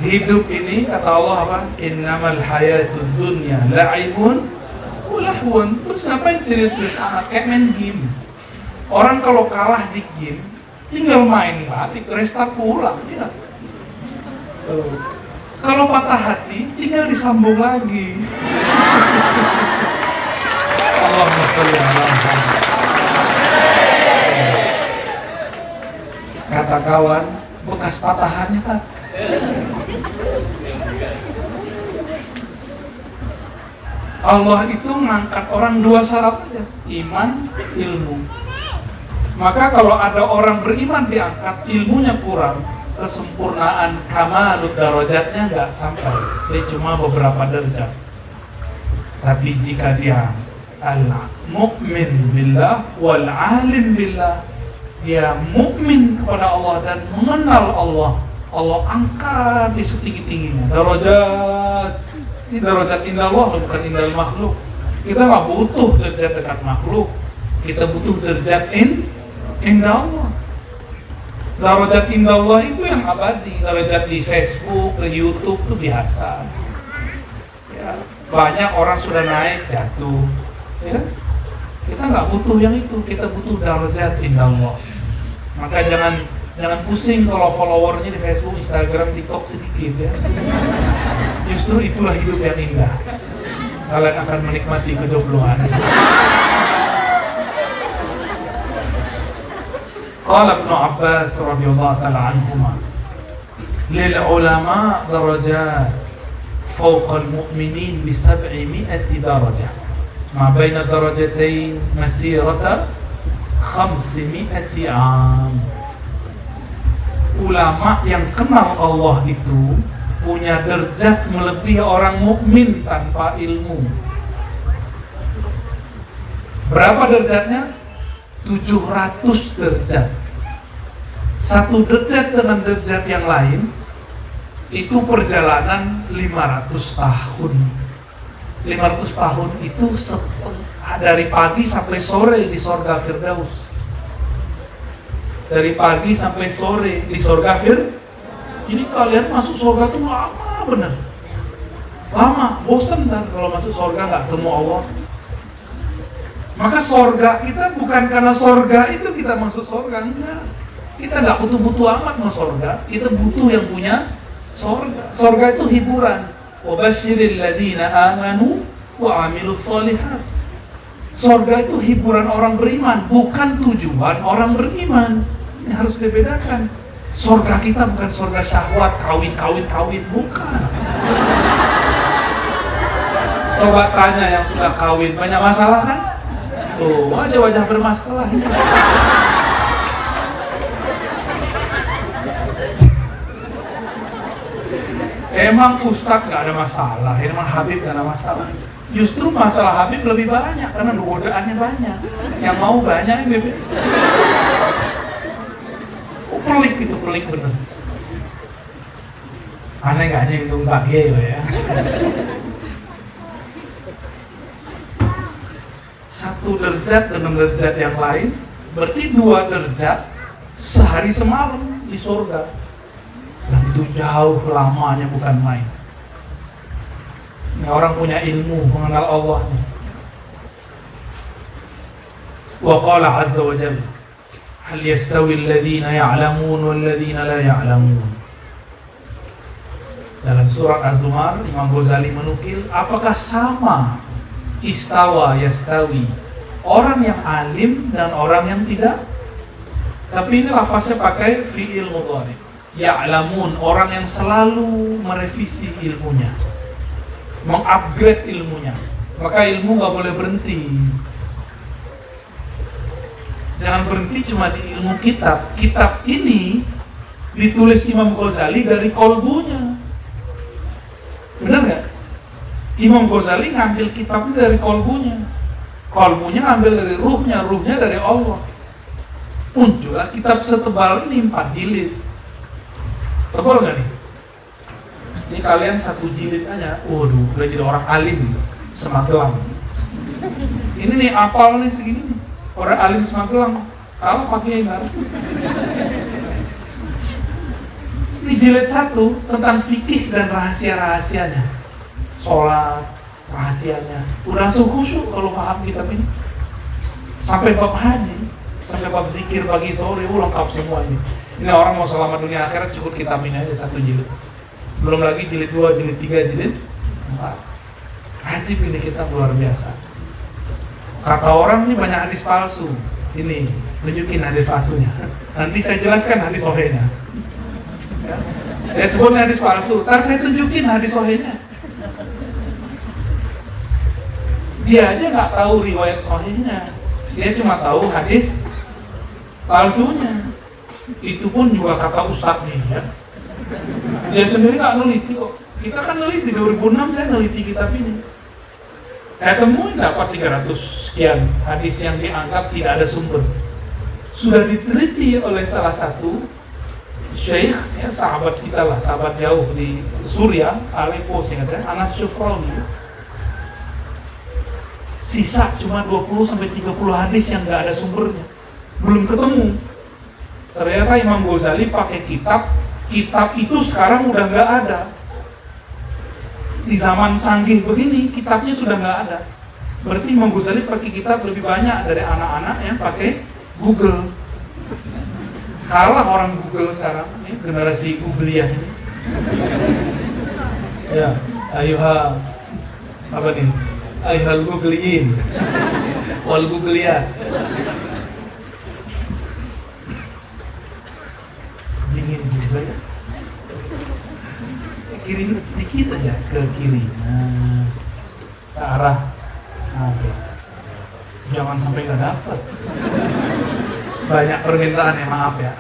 Hidup ini kata Allah apa? Innamal hayatud dunya la'ibun wa lahwun. Terus ngapain serius-serius amat kayak main game? Orang kalau kalah di game tinggal main balik, restart pulang, ya. Kalau patah hati tinggal disambung lagi. Allahumma sholli ala Muhammad. Kata kawan, bekas patahannya kan. Allah itu ngangkat orang dua syarat aja, iman, ilmu. Maka kalau ada orang beriman diangkat, ilmunya kurang, kesempurnaan kamalut darajatnya nggak sampai, dia cuma beberapa derajat. Tapi jika dia al-mu'min billah wal alim billah, dia mukmin kepada Allah dan mengenal Allah, Allah angkat di setinggi-tingginya darajat. Ini darajat indah Allah, bukan indah makhluk. Kita nggak butuh derajat dekat makhluk, kita butuh derajat indah Allah. Darajat indah Allah itu yang abadi. Darajat di Facebook, di YouTube itu biasa. Ya, banyak orang sudah naik jatuh. Ya, kita nggak butuh yang itu, kita butuh darajat indah Allah. Maka jangan pusing kalau followernya di Facebook, Instagram, TikTok sedikit ya. Justru itulah hidup yang indah. Kalian akan menikmati kejombloan. Qala Ibnu Abbas radhiyallahu ta'ala anhuma, lil ulama darajat fawqa al-mu'minin bi 700 darajah. Ma baina darajatain masirata 500 'am. Ulama yang kenal Allah itu punya derajat melebihi orang mukmin tanpa ilmu. Berapa derajatnya? 700 derajat. Satu derajat dengan derajat yang lain itu perjalanan 500 tahun. 500 tahun itu dari pagi sampai sore di surga Firdaus. Dari pagi sampai sore di surga Firdaus. Ini kalian masuk surga tuh lama bener. Lama, bosan kan kalau masuk surga nggak ketemu Allah. Maka surga kita bukan karena surga itu kita masuk surga, enggak. Kita nggak butuh amat masuk surga, kita butuh yang punya surga. Surga itu hiburan. Wa basyiril ladzina amanu wa 'amilus shalihat. Surga itu hiburan orang beriman, bukan tujuan orang beriman. Ini harus dibedakan. Surga kita bukan surga syahwat, kawin, bukan. Coba tanya yang sudah kawin, banyak masalah kan? Tuh, aja wajah bermasalah. Emang Ustadz gak ada masalah, emang Habib gak ada masalah. Justru masalah Habib lebih banyak, karena godaannya banyak. Yang mau banyak yang bebek. Pelik bener. Aneh gak hanya itu bahagia ya. Satu derajat dengan derajat yang lain, berarti 2 derajat sehari semalam di surga. Dan itu jauh lamanya, bukan main. Ini orang punya ilmu, mengenal Allah. Wa qala azza wa jalla, hal yastawi alladhina ya'lamun wal ladhina la ya'lamun. Dalam surat Az-Zumar, Imam Ghazali menukil, apakah sama istawa yastawi orang yang alim dan orang yang tidak? Tapi ini lafaznya pakai fi'il mudhari. Ya'lamun, orang yang selalu merevisi ilmunya, mengupgrade ilmunya. Maka ilmu gak boleh berhenti. Jangan berhenti cuma di ilmu kitab. Kitab ini ditulis Imam Ghazali dari kolbunya. Benar gak? Imam Ghazali ngambil kitabnya dari kolbunya. Kolbunya ngambil dari ruhnya dari Allah. Muncullah kitab setebal ini, 4 jilid. Tebal gak nih? Ini kalian satu jilid aja, waduh, udah jadi orang alim Semagelang. Ini nih apal nih segini nih, orang alim Semagelang. Kalau pakai Indar. Ini jilid 1 tentang fikih dan rahasia-rahasianya, sholat, rahasianya. Udah langsung khusyuk kalau paham kitab ini. Sampai bab haji, sampai bab zikir pagi sore, lengkap semua ini. Ini orang mau selamat dunia akhirat cukup kitab ini aja 1 jilid. Belum lagi jilid 2, jilid 3, jilid 4. Ajib ini kitab luar biasa. Kata orang ini banyak hadis palsu. Ini tunjukin hadis palsunya. Nanti saya jelaskan hadis sahihnya. Ya. Saya sebut hadis palsu, ntar saya tunjukin hadis sahihnya. Dia aja nggak tahu riwayat sahihnya, dia cuma tahu hadis palsunya. Itu pun juga kata ustadz nih ya. Dia sendiri nggak neliti kok. Kita kan neliti 2006 saya neliti kitab ini. Saya temuin dapat 300 sekian hadis yang dianggap tidak ada sumber. Sudah diteliti oleh salah satu syekh, ya, sahabat kita lah, sahabat jauh di Suriah, Aleppo, seingat saya, Anas Syufrawi. Sisa cuma 20-30 hadis yang nggak ada sumbernya, belum ketemu. Ternyata Imam Ghazali pakai kitab itu sekarang udah nggak ada. Di zaman canggih begini, kitabnya sudah nggak ada. Berarti Imam Ghazali pakai kitab lebih banyak dari anak-anak yang pakai Google. Kalah orang Google sekarang, ini generasi Googliah ini. Ya, ayuha apa nih? Ayuhal Googlein, wal Googliah. Dingin juga ya. Kiri dikit aja ke kiri, nah, ke arah, oke. Jangan sampai nggak dapat. Banyak permintaan ya, maaf ya.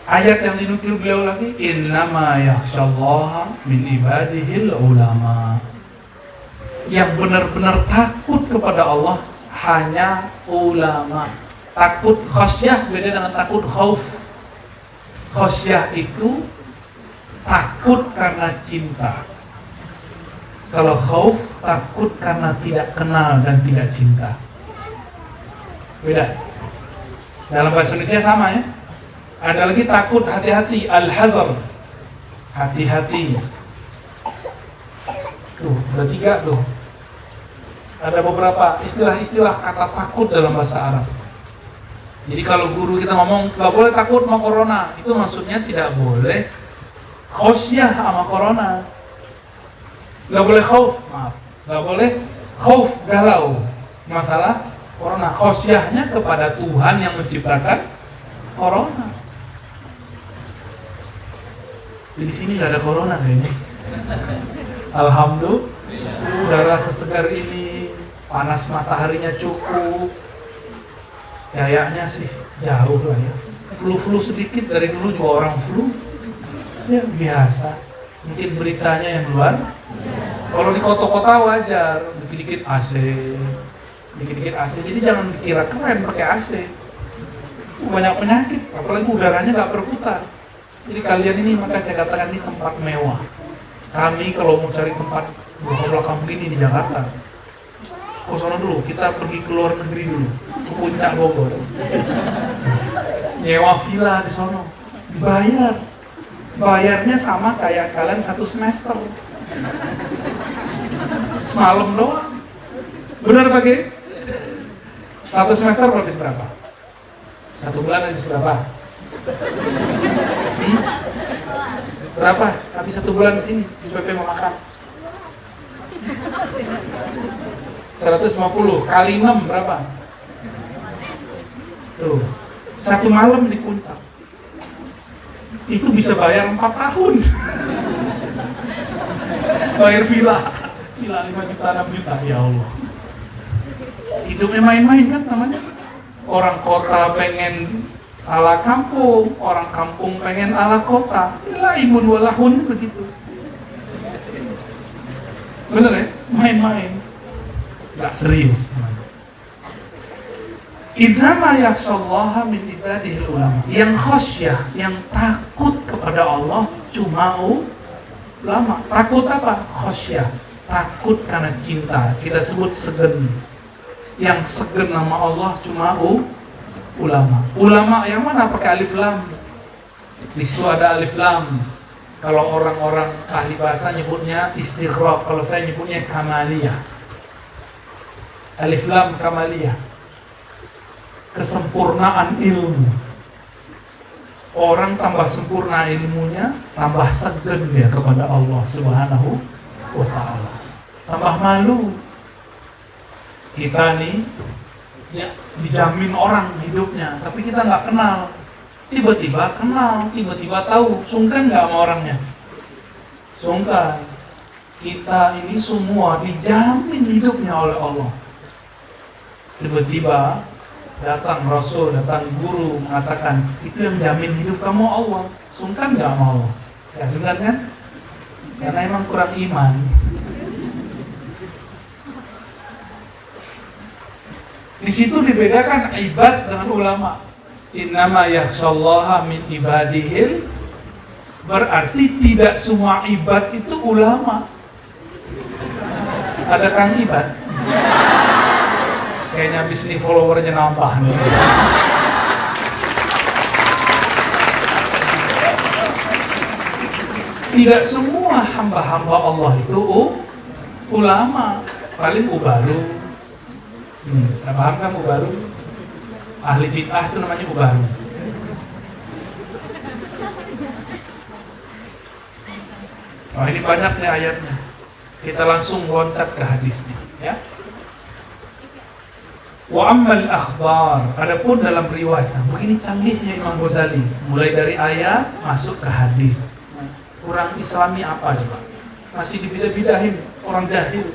Ayat yang dinukil beliau lagi, innama yakhsyallaha min ibadihil ulama. Yang benar-benar takut kepada Allah hanya ulama. Takut khasyah beda dengan takut khauf. Khasyah itu takut karena cinta. Kalau khauf takut karena tidak kenal dan tidak cinta. Beda. Dalam bahasa Indonesia sama ya. Ada lagi takut, hati-hati, al-hazar, hati-hati. Tuh, ada 3 tuh. Ada beberapa istilah-istilah kata takut dalam bahasa Arab. Jadi kalau guru kita ngomong nggak boleh takut sama corona, itu maksudnya tidak boleh khosyah sama corona. Nggak boleh khauf, maaf, nggak boleh khauf, galau masalah corona. Khosyahnya kepada Tuhan yang menciptakan corona. Di sini nggak ada corona kayaknya. Alhamdulillah, udara sesegar ini, panas mataharinya cukup. Kayaknya sih jauh lah ya. Flu sedikit, dari dulu juga orang flu. Ya biasa. Mungkin beritanya yang luar. Kalau di kota-kota wajar, dikit-dikit AC, dikit-dikit AC. Jadi jangan dikira keren pakai AC. Banyak penyakit, apalagi udaranya nggak berputar. Jadi kalian ini, maka saya katakan ini tempat mewah. Kami kalau mau cari tempat belakang begini di Jakarta, ke sana dulu, kita pergi ke luar negeri dulu, ke puncak Bogor. Nyewa villa di sana, dibayar. Bayarnya sama kayak kalian 1 semester. Semalam doang. Benar Pak? 1 semester habis berapa? 1 bulan habis berapa? Berapa? Habis 1 bulan di sini, SPP mau makan. 150 kali 6 berapa? Tuh, 1 malam di puncak. Itu bisa bayar 4 tahun. Bayar villa 5 juta, 6 juta, ya Allah. Hidupnya main-main kan namanya. Orang kota pengen ala kampung, orang kampung pengen ala kota. Laibun walahun begitu. Bener ya? Main-main. Gak serius. Innama yakhsyallaha min ibadihil ulama. Yang khasyah, yang takut kepada Allah cuma ulama. Takut apa? Khosyah. Takut karena cinta. Kita sebut segen. Yang segen nama Allah cuma ulama. Ulama yang mana pakai alif lam? Di situ ada alif lam. Kalau orang-orang ahli bahasa nyebutnya istighraq, kalau saya nyebutnya kamaliyah. Alif lam kamaliyah. Kesempurnaan ilmu. Orang tambah sempurna ilmunya, tambah segen dia kepada Allah Subhanahu wa ta'ala. Tambah malu. Kita nih ya, dijamin orang hidupnya, tapi kita nggak kenal. Tiba-tiba kenal, tiba-tiba tahu. Sungkan nggak sama orangnya? Sungkan. Kita ini semua dijamin hidupnya oleh Allah. Tiba-tiba datang Rasul, datang guru mengatakan, itu yang jamin hidup kamu Allah. Sungkan nggak sama Allah? Ya sungkan kan? Karena emang kurang iman. Di situ dibedakan ibad dengan ulama. Innama yakhshallaha min ibadihil, berarti tidak semua ibad itu ulama. Ada kang ibad? Kayaknya habis nih followernya nambah nih. Tidak semua hamba-hamba Allah itu ulama. Paling ubaru. Paham kan ubaru? Ahli bid'ah itu namanya ubaru. Oh, ini banyak nih ayatnya. Kita langsung loncat ke hadisnya, ya. Wa ammal akhbar, adapun dalam riwayat. Begini canggihnya Imam Ghazali, mulai dari ayat masuk ke hadis. Kurang Islami apa coba? Masih dibidah-bidahin orang jahil.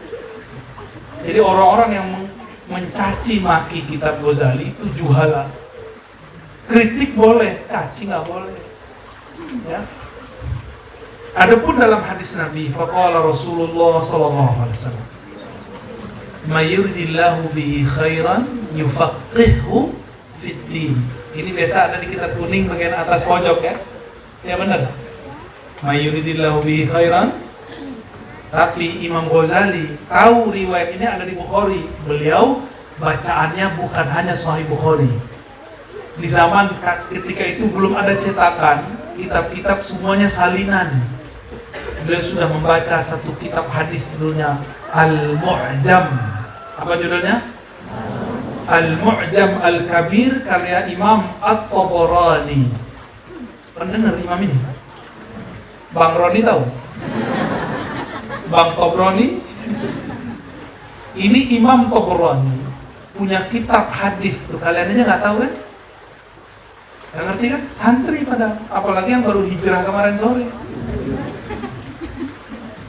Jadi orang-orang yang mencaci maki kitab Ghazali itu juhala. Kritik boleh, caci nggak boleh. Ya. Adapun dalam hadis Nabi, faqala Rasulullah sallallahu alaihi wasallam, "May yuridillahu bihi khairan yufaqqihhu fid din." Ini biasa ada di kitab kuning bagian atas pojok ya. Ya benar. May yuridillahu bihi khairan. Tapi Imam Ghazali tahu riwayat ini ada di Bukhari. Beliau bacaannya bukan hanya Sahih Bukhari. Di zaman ketika itu belum ada cetakan, kitab-kitab semuanya salinan. Beliau sudah membaca satu kitab hadis judulnya Al-Mu'jam. Apa judulnya? Al-Mu'jam Al-Kabir karya Imam At-Tabarani. Pendengar Imam ini? Bang Roni tahu? Bang Tabrani? Ini Imam Tabrani punya kitab hadis tuh, kalian aja nggak tahu kan? Nggak ngerti kan? Santri pada, apalagi yang baru hijrah kemarin sore.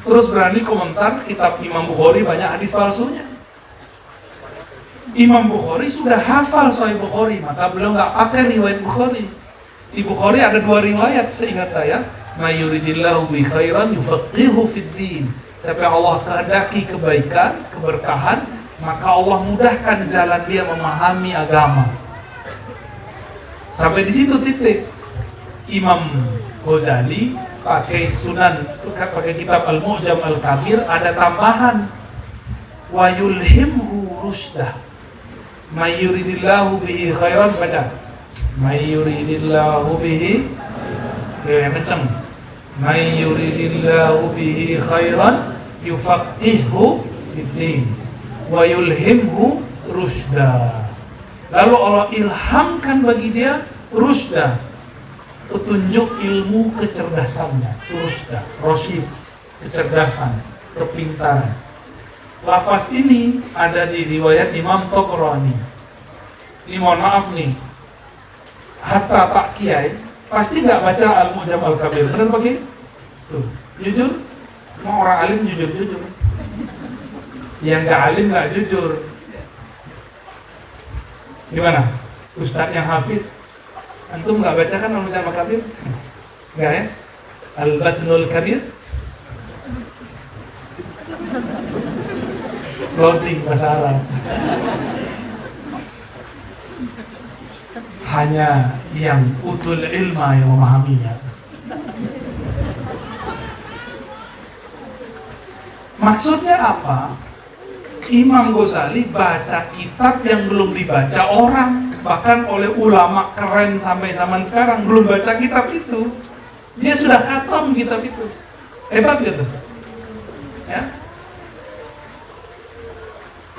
Terus berani komentar kitab Imam Bukhari banyak hadis palsunya. Imam Bukhari sudah hafal Sahih Bukhari, maka beliau nggak pakai riwayat Bukhari. Di Bukhari ada 2 riwayat seingat saya. May yuridillahu bi khairan yufaqihu fid din. Siapa yang Allah kehendaki kebaikan, keberkahan, maka Allah mudahkan jalan dia memahami agama. Sampai di situ titik. Imam Ghazali pakai pakai kitab Al-Mu'jam Al-Kabir, ada tambahan wa yulhimhu rusydah. May yuridillahu bihi khairan, baca. May yuridillahu bihi, yang kenceng. May yuridillahu bihi khairan yufaqqihhu fid-din wa yulhimhu rusyda. Lalu Allah ilhamkan bagi dia rusyda, petunjuk ilmu kecerdasannya, rusyda, rasyid, kecerdasan, kepintaran. Lafaz ini ada di riwayat Imam Tabrani. Ini mohon maaf nih, hatta Pak Kiai pasti nggak baca Al-Mu'jam Al-Kabir, benar Pak Kiai? Tuh, jujur, mau orang alim jujur. Yang nggak alim nggak jujur. Gimana? Ustadz yang hafiz, antum nggak baca kan Al-Mu'jam Al-Kabir? Nggak ya? Al-Badnul Kabir? Loading bahasa Arab. Hanya yang utul ilma yang memahaminya. Maksudnya apa? Imam Ghazali baca kitab yang belum dibaca orang, bahkan oleh ulama keren sampai zaman sekarang belum baca kitab itu. Dia sudah khatam kitab itu. Hebat gitu. Ya.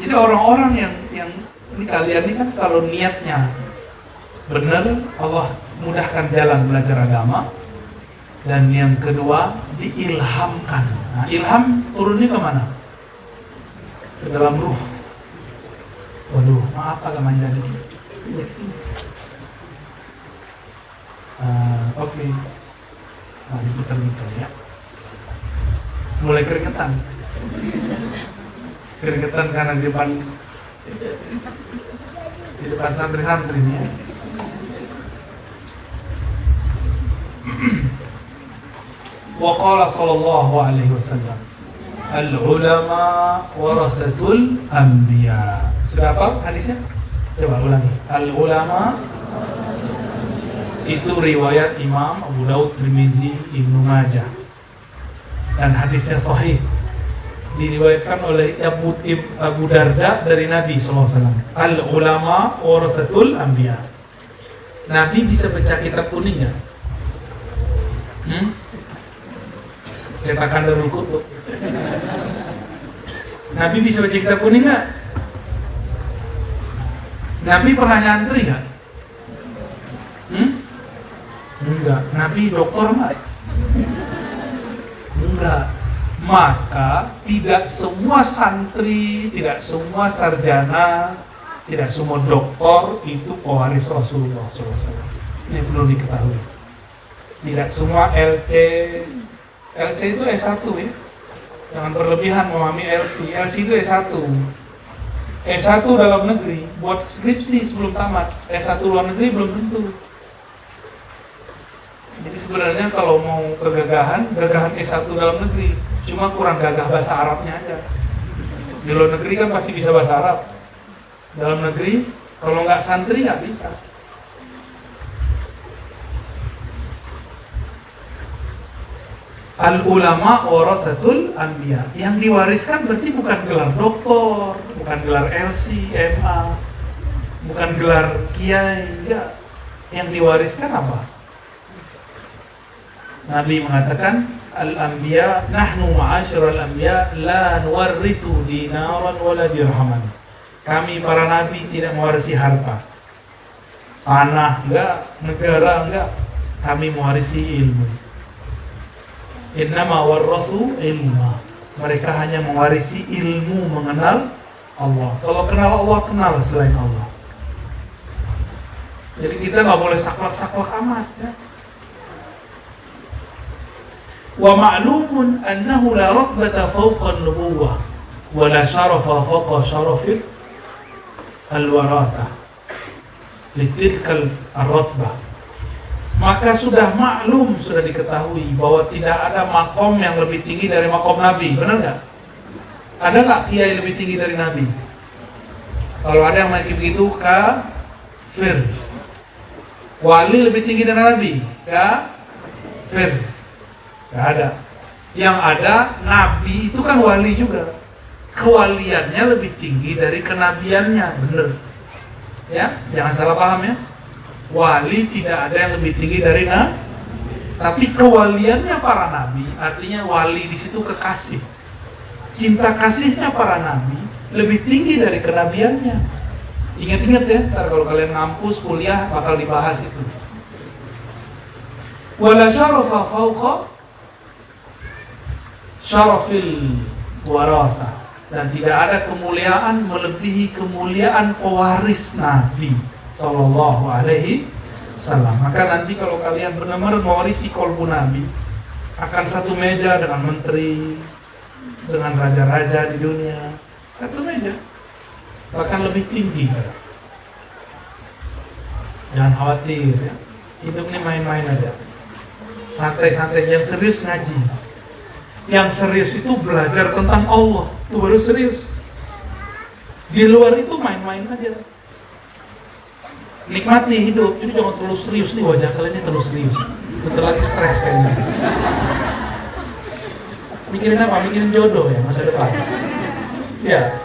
Jadi orang-orang yang ini kalian ini kan kalau niatnya benar, Allah mudahkan jalan belajar agama. Dan yang kedua, diilhamkan. Nah, ilham turunnya kemana? Ke dalam ruh. Waduh, maaf agak manja dikit. Oke. Nah, diputar-putar ya. Mulai keringetan. Keringetan karena di depan santri-santri ini ya. Wa qala sallallahu alaihi wasallam, al-ulama warasatul anbiya. Sudah apa hadisnya? Coba ulangi. Al-ulama itu riwayat Imam Abu Daud, Tirmizi, Ibnu Majah. Dan hadisnya sahih. Diriwayatkan oleh Abu Darda dari Nabi SAW. Al-ulama warasatul anbiya. Nabi bisa baca kitab kuning ya? Cetakan Darul Kutub. Nabi bisa baca kitab kuning nggak? Nabi pernah nyantri nggak? Enggak. Nabi dokter nggak? Enggak. Maka tidak semua santri, tidak semua sarjana, tidak semua doktor itu pewaris Rasulullah SAW. Ini perlu diketahui. Tidak semua LC itu S1 ya. Jangan berlebihan memahami LC. LC itu S1. S1 dalam negeri buat skripsi sebelum tamat. S1 luar negeri belum tentu. Jadi sebenarnya kalau mau gagahan S1 dalam negeri. Cuma kurang gagah bahasa Arabnya aja. Di luar negeri kan pasti bisa bahasa Arab. Dalam negeri kalau nggak santri nggak bisa. Al-ulama warasatul anbiya. Yang diwariskan berarti bukan gelar doktor, bukan gelar LC, MA, bukan gelar kiai, enggak. Yang diwariskan apa? Nabi mengatakan, al-anbiya, nahnu ma'asyiral anbiya la nuwarrithu dinaran wala dirhaman. Kami para nabi tidak mewarisi harta. Tanah enggak, negara enggak. Kami mewarisi ilmu. Innama warrathu ilma. Mereka hanya mewarisi ilmu mengenal Allah. Kalau kenal Allah, kenal selain Allah. Jadi kita nggak boleh saklek-saklek amat ya. Wa ma'lumun annahu la ratbata fawqa an-nubuwah wa la syarafa fawqa syarafil al-warathah litilkal ar-ratbah. Maka sudah maklum, sudah diketahui bahwa tidak ada makom yang lebih tinggi dari makom Nabi. Benar nggak? Ada nggak kiai lebih tinggi dari Nabi? Kalau ada yang masih begitu, kafir. Wali lebih tinggi dari Nabi? Kafir. Nggak ada. Yang ada, Nabi itu kan wali juga. Kewaliannya lebih tinggi dari kenabiannya. Benar. Ya, jangan salah paham ya. Wali tidak ada yang lebih tinggi dari Nabi, tapi kewaliannya para nabi, artinya wali di situ kekasih. Cinta kasihnya para nabi lebih tinggi dari kenabiannya. Ingat-ingat ya, ntar kalau kalian ngampus kuliah bakal dibahas itu. Wala syarafa fawqa syarafil warasa. Dan tidak ada kemuliaan melebihi kemuliaan pewaris Nabi Sallallahu alaihi wasallam. Maka nanti kalau kalian benar-benar mewarisi kolbu Nabi, akan satu meja dengan menteri, dengan raja-raja di dunia, satu meja, bahkan lebih tinggi. Jangan khawatir ya. Hidup ini main-main aja, santai-santai. Yang serius ngaji, yang serius itu belajar tentang Allah, itu baru serius. Di luar itu main-main aja. Nikmati hidup, ini jangan terlalu serius nih, wajah kalian ini terlalu serius. Bentar lagi stres kayaknya. Mikirin apa? Mikirin jodoh ya masa depan. Ya,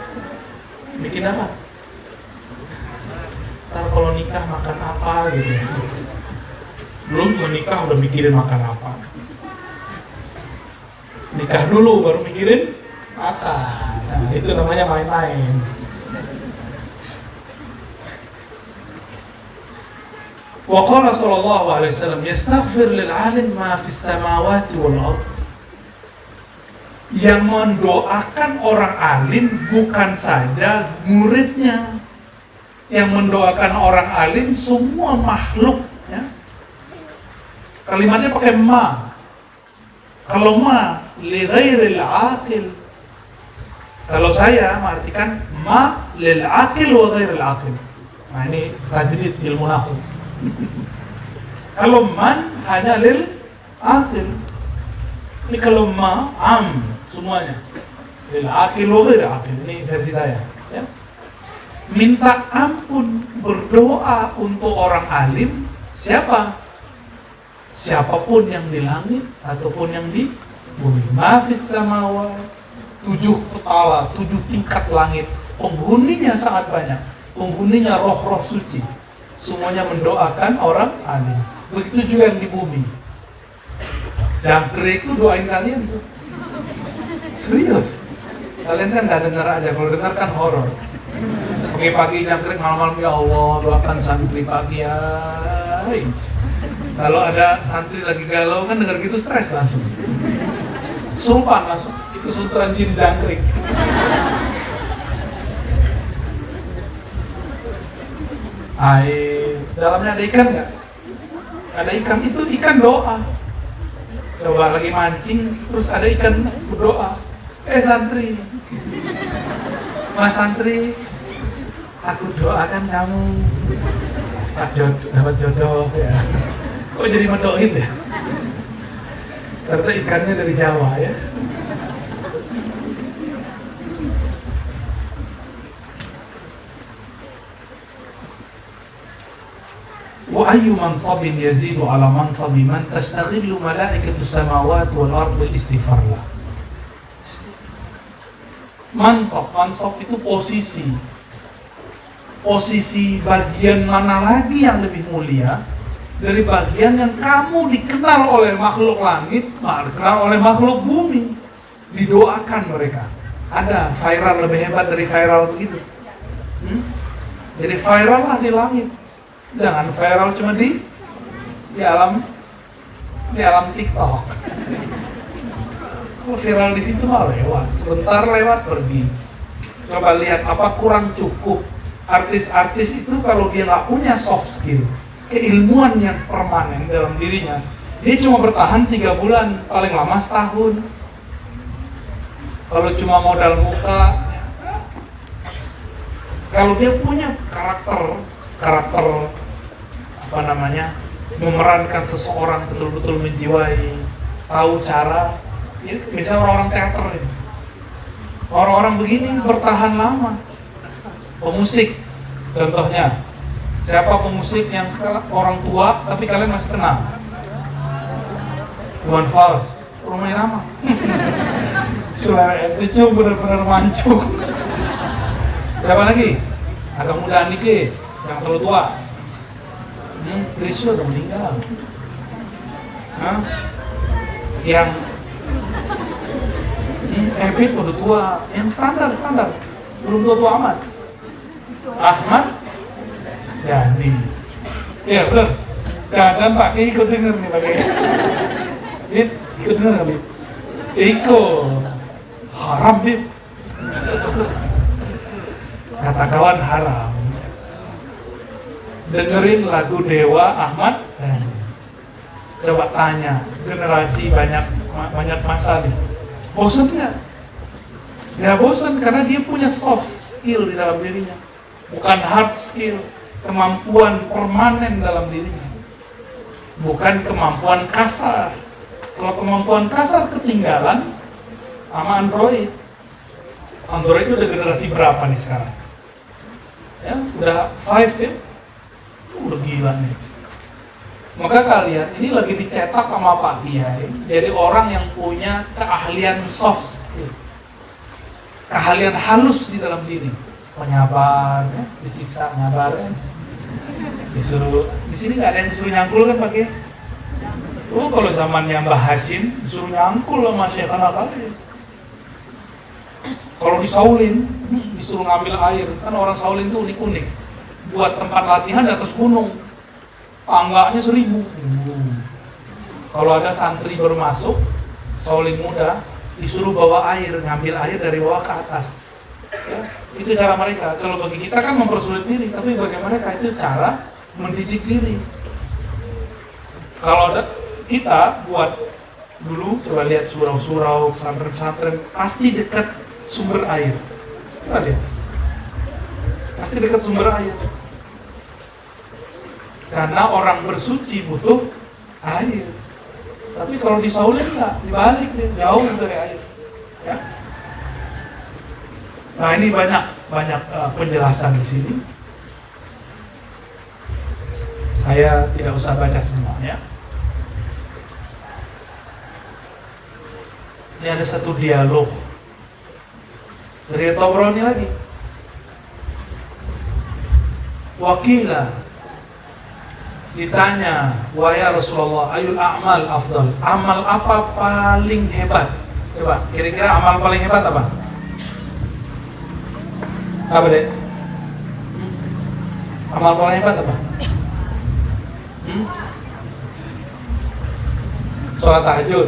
bikin apa? Ntar kalau nikah makan apa gitu. Belum cuma nikah udah mikirin makan apa. Nikah dulu baru mikirin makan. Nah, itu namanya main-main. Wa qala sallallahu alaihi wasallam yastaghfir lil 'alim ma fis samawati wal ardh. Yang mendoakan orang alim bukan saja muridnya. Yang mendoakan orang alim semua makhluk ya. Kalimatnya pakai ma. Kalau ma li ghairil aqil. Kalau saya mengartikan ma lil aqil wa ghairil aqil. Nah ini tajdid ilmu nahwu. Kalau man hanya lil aqil. Ini kalau ma am semuanya. Lil aqil wa ghairil aqil. Ini versi saya ya. Minta ampun, berdoa untuk orang alim siapa? Siapapun yang di langit ataupun yang di bumi. Mafis samawat, 7 kepala, 7 tingkat langit. Penghuninya sangat banyak. Penghuninya roh-roh suci. Semuanya mendoakan orang alim. Begitu juga yang di bumi. Jangkrik itu doain kalian tuh. Serius. Kalian kan gak dengar aja, kalau dengar kan horor. Pagi-pagi jangkrik, malam-malam ya Allah doakan santri pagi ya. Kalau ada santri lagi galau kan dengar gitu stres langsung. Surupan langsung. Itu sutran jin jangkrik. Air, dalamnya ada ikan nggak? Ada ikan, itu ikan doa. Coba lagi mancing, terus ada ikan berdoa. Santri, mas santri, aku doakan kamu dapat jodoh ya. Kok jadi mendoain ya? Ternyata ikannya dari Jawa ya. Wa ayyu mansabin yazidu ala mansabi man tashtaghilu malaikatu samawati wal ardi bil istighfar lah. Mansab itu posisi bagian mana lagi yang lebih mulia dari bagian yang kamu dikenal oleh makhluk langit, dikenal oleh makhluk bumi, didoakan mereka. Ada viral lebih hebat dari viral begitu. Jadi viral lah di langit. Jangan viral cuma di alam TikTok. Kalau viral di situ mah lewat, sebentar lewat pergi. Coba lihat apa kurang cukup. Artis-artis itu kalau dia nggak punya soft skill, keilmuan yang permanen dalam dirinya, dia cuma bertahan 3 bulan, paling lama setahun. Kalau cuma modal muka, kalau dia punya karakter apa namanya, memerankan seseorang betul-betul menjiwai, tahu cara, ya, misalnya orang-orang teater ini, orang-orang begini bertahan lama. Pemusik, contohnya, siapa pemusik yang sekarang orang tua tapi kalian masih kenal? Iwan Fals, Roma Irama. Suara itu benar-benar mancung. Siapa lagi? Agak muda dikit, yang terlalu tua. Krisyo udah meninggal. Yang Ebit udah tua, yang standar, belum tua amat. Ahmad Yani. Ya benar. Jangan Pak Kiai ikut denger nih Pak Kiai. Ikut denger nggak Bib? Ikut. Haram Bib. Kata kawan haram. Dengerin lagu Dewa Ahmad Yani. Coba tanya generasi banyak masa nih. Bosan nggak? Nggak bosan karena dia punya soft skill di dalam dirinya. Bukan hard skill, kemampuan permanen dalam dirinya. Bukan kemampuan kasar. Kalau kemampuan kasar ketinggalan sama Android. Android itu udah generasi berapa nih sekarang? Ya, udah 5 ya? Udah gila nih. Maka kalian ini lagi dicetak sama Pak Kiai jadi orang yang punya keahlian soft skill, keahlian halus di dalam diri, penyabar, ya, disiksa, nyabar, ya. Disuruh di sini nggak ada yang disuruh nyangkul kan Pak Kiai? Oh kalau zamannya Mbah Hashim disuruh nyangkul sama Syekh kali. Kalau di Shaolin disuruh ngambil air, kan orang Shaolin tuh unik-unik. Buat tempat latihan di atas gunung, tangganya 1000. Kalau ada santri baru masuk, Shaolin muda, disuruh bawa air, ngambil air dari bawah ke atas. Ya, itu cara mereka. Kalau bagi kita kan mempersulit diri, tapi bagi mereka itu cara mendidik diri. Kalau ada kita buat dulu, coba lihat surau-surau, pesantren-pesantren, pasti dekat sumber air. Coba lihat, pasti dekat sumber air. Karena orang bersuci butuh air. Tapi kalau di Shaolin enggak, dibalik nih, jauh dari air. Ya. Nah ini banyak penjelasan di sini. Saya tidak usah baca semua ya. Ini ada satu dialog dari Tabrani lagi. Wakilah ditanya, wahai Rasulullah, ayul a'mal afdal, amal apa paling hebat? Coba, kira-kira amal paling hebat apa? Apa deh? Amal paling hebat apa? Sholat tahajud.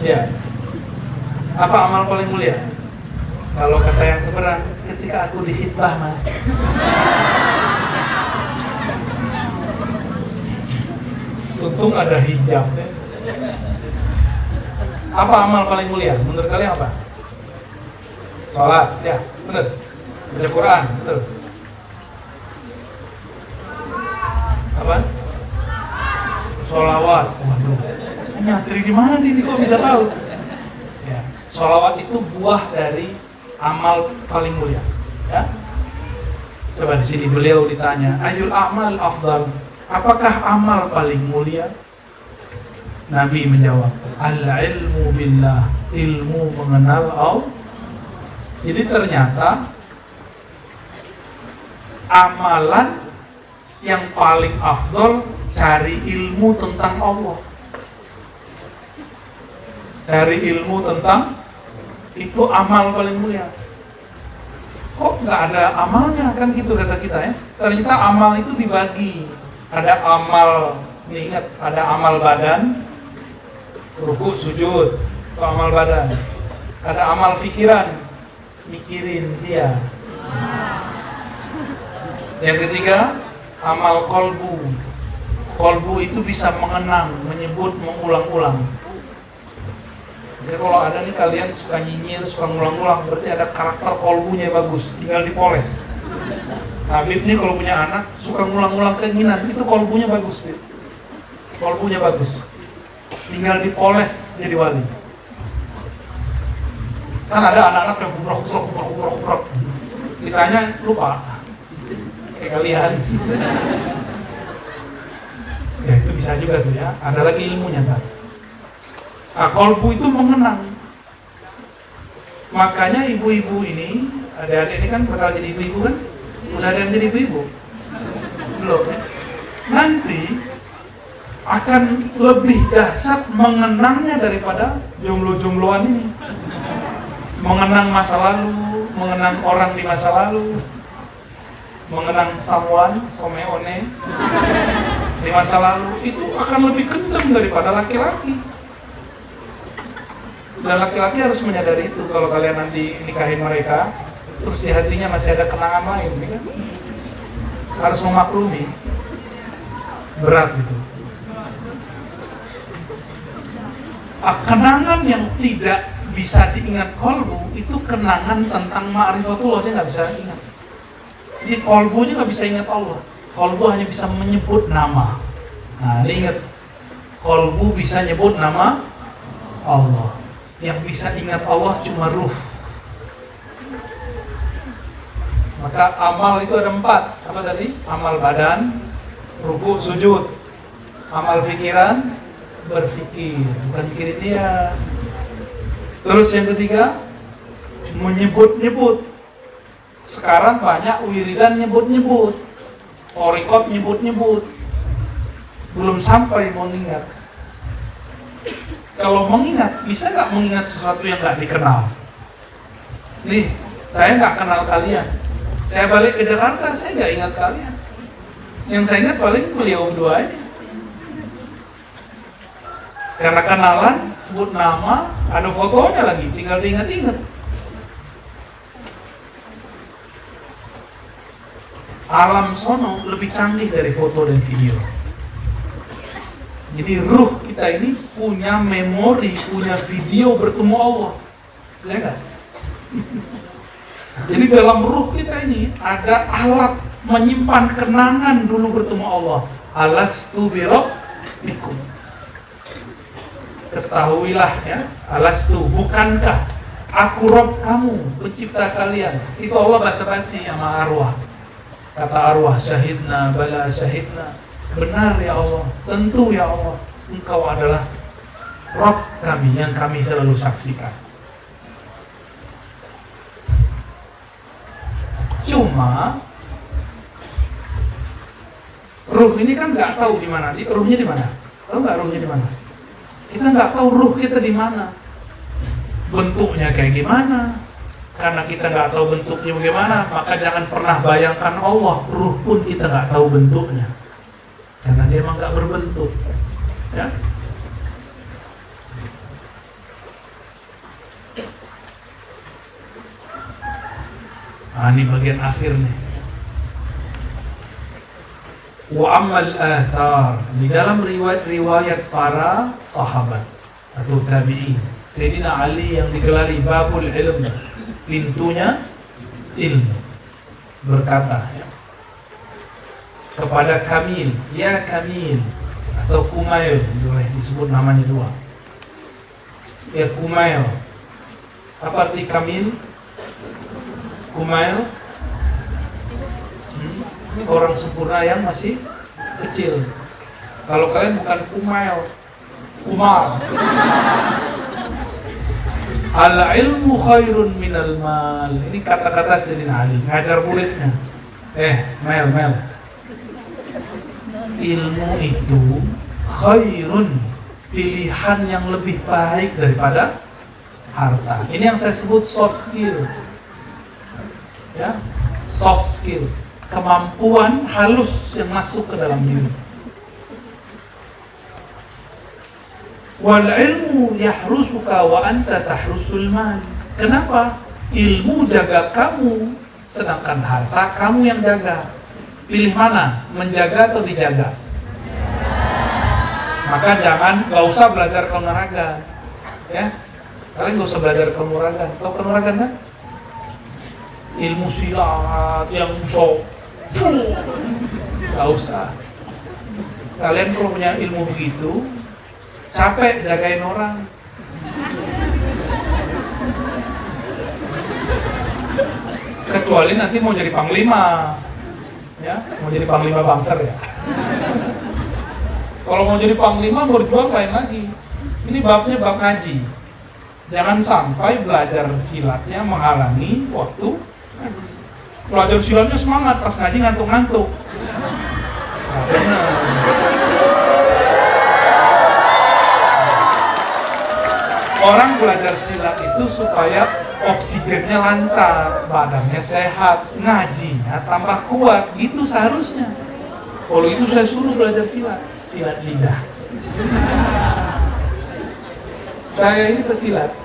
Ya. Apa amal paling mulia? Kalau kata yang seberang, ketika aku dihitbah, Mas. Untung ada hijab ya. Apa amal paling mulia? Menurut kalian apa? Sholat, ya, benar. Baca Quran, betul. Apa? Sholawat. Waduh, nyantri di mana nih? Kok bisa tahu? Ya, sholawat itu buah dari amal paling mulia. Ya. Coba di sini beliau ditanya, ayul amal afdal. Apakah amal paling mulia? Nabi menjawab, al-ilmu billah, ilmu mengenal Allah. Jadi ternyata amalan yang paling afdol cari ilmu tentang Allah. Cari ilmu tentang itu amal paling mulia. Kok nggak ada amalnya kan gitu kata kita ya? Ternyata amal itu dibagi. Ada amal, ingat, ada amal badan, ruku, sujud, itu amal badan. Ada amal pikiran, mikirin dia. Yang ketiga, amal kolbu. Kolbu itu bisa mengenang, menyebut, mengulang-ulang. Jadi kalau ada nih kalian suka nyinyir, suka ngulang-ulang, berarti ada karakter kolbunya bagus, tinggal dipoles. Habib nih kalau punya anak suka ngulang-ulang keinginan, itu kolbunya bagus, Bib. Kolbunya bagus, tinggal dipoles jadi wali. Kan ada anak-anak yang kubrok, ditanya lupa, kayak kalian. Ya itu bisa juga tuh ya, ada lagi ilmunya kan. Nah, kolbu itu mengenang. Makanya ibu-ibu ini, adik-adik ini kan bakal jadi ibu-ibu kan? Udah ada yang jadi ibu-ibu? Belum ya? Nanti akan lebih dahsyat mengenangnya daripada jomblo-jombloan ini. Mengenang masa lalu, mengenang orang di masa lalu, mengenang someone, someone di masa lalu, itu akan lebih kencang daripada laki-laki. Dan laki-laki harus menyadari itu. Kalau kalian nanti nikahin mereka, terus di hatinya masih ada kenangan lain, ya kan? Harus memaklumi. Berat gitu. Kenangan yang tidak bisa diingat kolbu itu kenangan tentang ma'rifatullah, dia nggak bisa ingat. Jadi kolbunya nggak bisa ingat Allah. Kolbu hanya bisa menyebut nama. Nah, ini ingat, kolbu bisa nyebut nama Allah. Yang bisa ingat Allah cuma ruh. Maka amal itu ada 4. Apa tadi? Amal badan, ruku sujud. Amal pikiran, berpikir, bukan mikirin dia. Terus yang ketiga, menyebut-nyebut. Sekarang banyak wiridan nyebut-nyebut, torikot nyebut-nyebut, belum sampai mengingat. Kalau mengingat, bisa nggak mengingat sesuatu yang nggak dikenal? Nih, saya nggak kenal kalian. Saya balik ke Jakarta, saya nggak ingat kalian. Yang saya ingat paling beliau berdua aja. Karena kenalan, sebut nama, ada fotonya lagi, tinggal diingat-ingat. Alam sono lebih canggih dari foto dan video. Jadi ruh kita ini punya memori, punya video bertemu Allah. Ya enggak? Jadi dalam ruh kita ini ada alat menyimpan kenangan dulu bertemu Allah. Alastu birabbikum. Ketahuilah ya, alastu, bukankah aku Rob kamu, pencipta kalian. Itu Allah basa-basi sama arwah. Kata arwah, syahidna, bala syahidna. Benar ya Allah, tentu ya Allah, Engkau adalah Rob kami yang kami selalu saksikan. Cuma ruh ini kan nggak tahu di mana, ruhnya di mana? Tahu nggak ruhnya di mana? Kita nggak tahu ruh kita di mana, bentuknya kayak gimana. Karena kita nggak tahu bentuknya bagaimana, maka jangan pernah bayangkan Allah. Ruh pun kita nggak tahu bentuknya, karena dia emang nggak berbentuk. Ya. Nah, ini bagian akhir nih. Wa amal athar, di dalam riwayat-riwayat para sahabat atau tabi'in, Sayyidina Ali yang digelari babul ilm, pintunya ilmu, berkata ya, kepada Kamil, ya Kamil, atau Kumail, boleh disebut namanya dua. Ya Kumail, apa arti Kamil? Kumail, ini orang sempurna yang masih kecil. Kalau kalian bukan Kumail, Kumar. Al ilmu khairun minal mal. Ini kata-kata Sayyidina Ali ngajar muridnya. Mel. Ilmu itu khairun, pilihan yang lebih baik daripada harta. Ini yang saya sebut soft skill. Ya, soft skill, kemampuan halus yang masuk ke dalam diri. Wal ilmu yahrusuka wa anta tahrusul mal. Kenapa? Ilmu jaga kamu, sedangkan harta kamu yang jaga. Pilih mana? Menjaga atau dijaga? Maka nggak usah belajar kanuragan. Ya, kalian nggak usah belajar kanuragan. Tahu kanuragan kan? Ilmu silat yang sok. Nggak usah. Kalian kalau punya ilmu begitu, capek jagain orang. Kecuali nanti mau jadi panglima, ya, mau jadi panglima bangser ya. Kalau mau jadi panglima berjuang lain lagi. Ini babnya bab ngaji. Jangan sampai belajar silatnya menghalangi waktu ngaji. Belajar silatnya semangat, pas ngaji ngantuk-ngantuk. Nah, benar. Orang belajar silat itu supaya oksigennya lancar, badannya sehat, ngajinya tambah kuat, gitu seharusnya. Kalau itu saya suruh belajar silat lidah. Saya ini pesilat,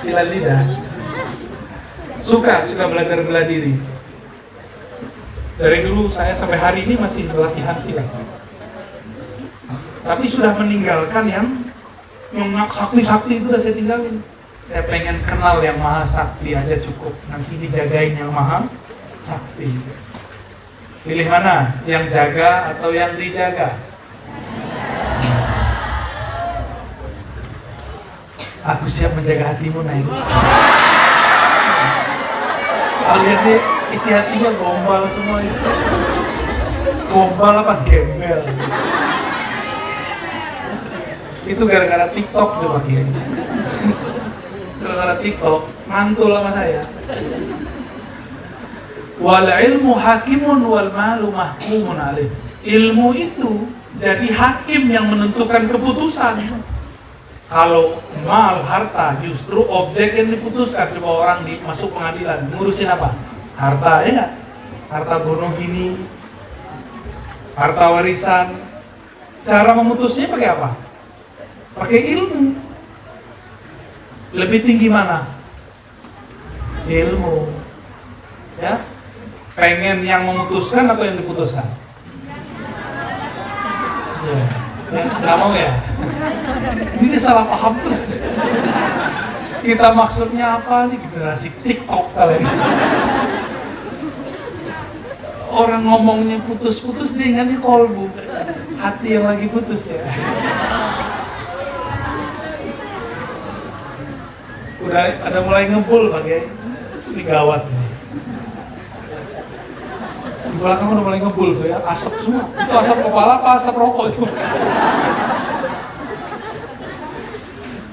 silat lidah. Suka belajar bela diri. Dari dulu saya sampai hari ini masih latihan silat. Tapi sudah meninggalkan yang sakti-sakti itu udah saya tinggalin. Saya pengen kenal yang maha sakti aja cukup. Nanti dijagain yang maha sakti. Pilih mana? Yang jaga atau yang dijaga? Aku siap menjaga hatimu, Neng. Lihat nih, isi hatinya gombal semua itu. Gombal apa gembel? Itu gara-gara TikTok tuh Pak Kiai. Gara-gara TikTok mantul sama saya. Wal ilmu hakimun wal malu mahkumun alaih. Ilmu itu jadi hakim yang menentukan keputusan. Kalau mal, harta, justru objek yang diputuskan. Coba orang masuk pengadilan, ngurusin apa? Harta, ya nggak? Harta bunuh gini, harta warisan. Cara memutusnya pakai apa? Pakai ilmu. Lebih tinggi mana? Ilmu. Ya, pengen yang memutuskan atau yang diputuskan? Ya, nggak mau ya? Ini salah paham terus. Kita maksudnya apa nih? Generasi TikTok kali ini. Orang ngomongnya putus-putus, dia ingatnya kolbu. Hati yang lagi putus ya. Udah ada mulai ngebul Pak Kiai. Ini gawat nih. Di belakang udah mulai ngebul tuh ya, asap semua. Itu asap kepala apa asap rokok itu?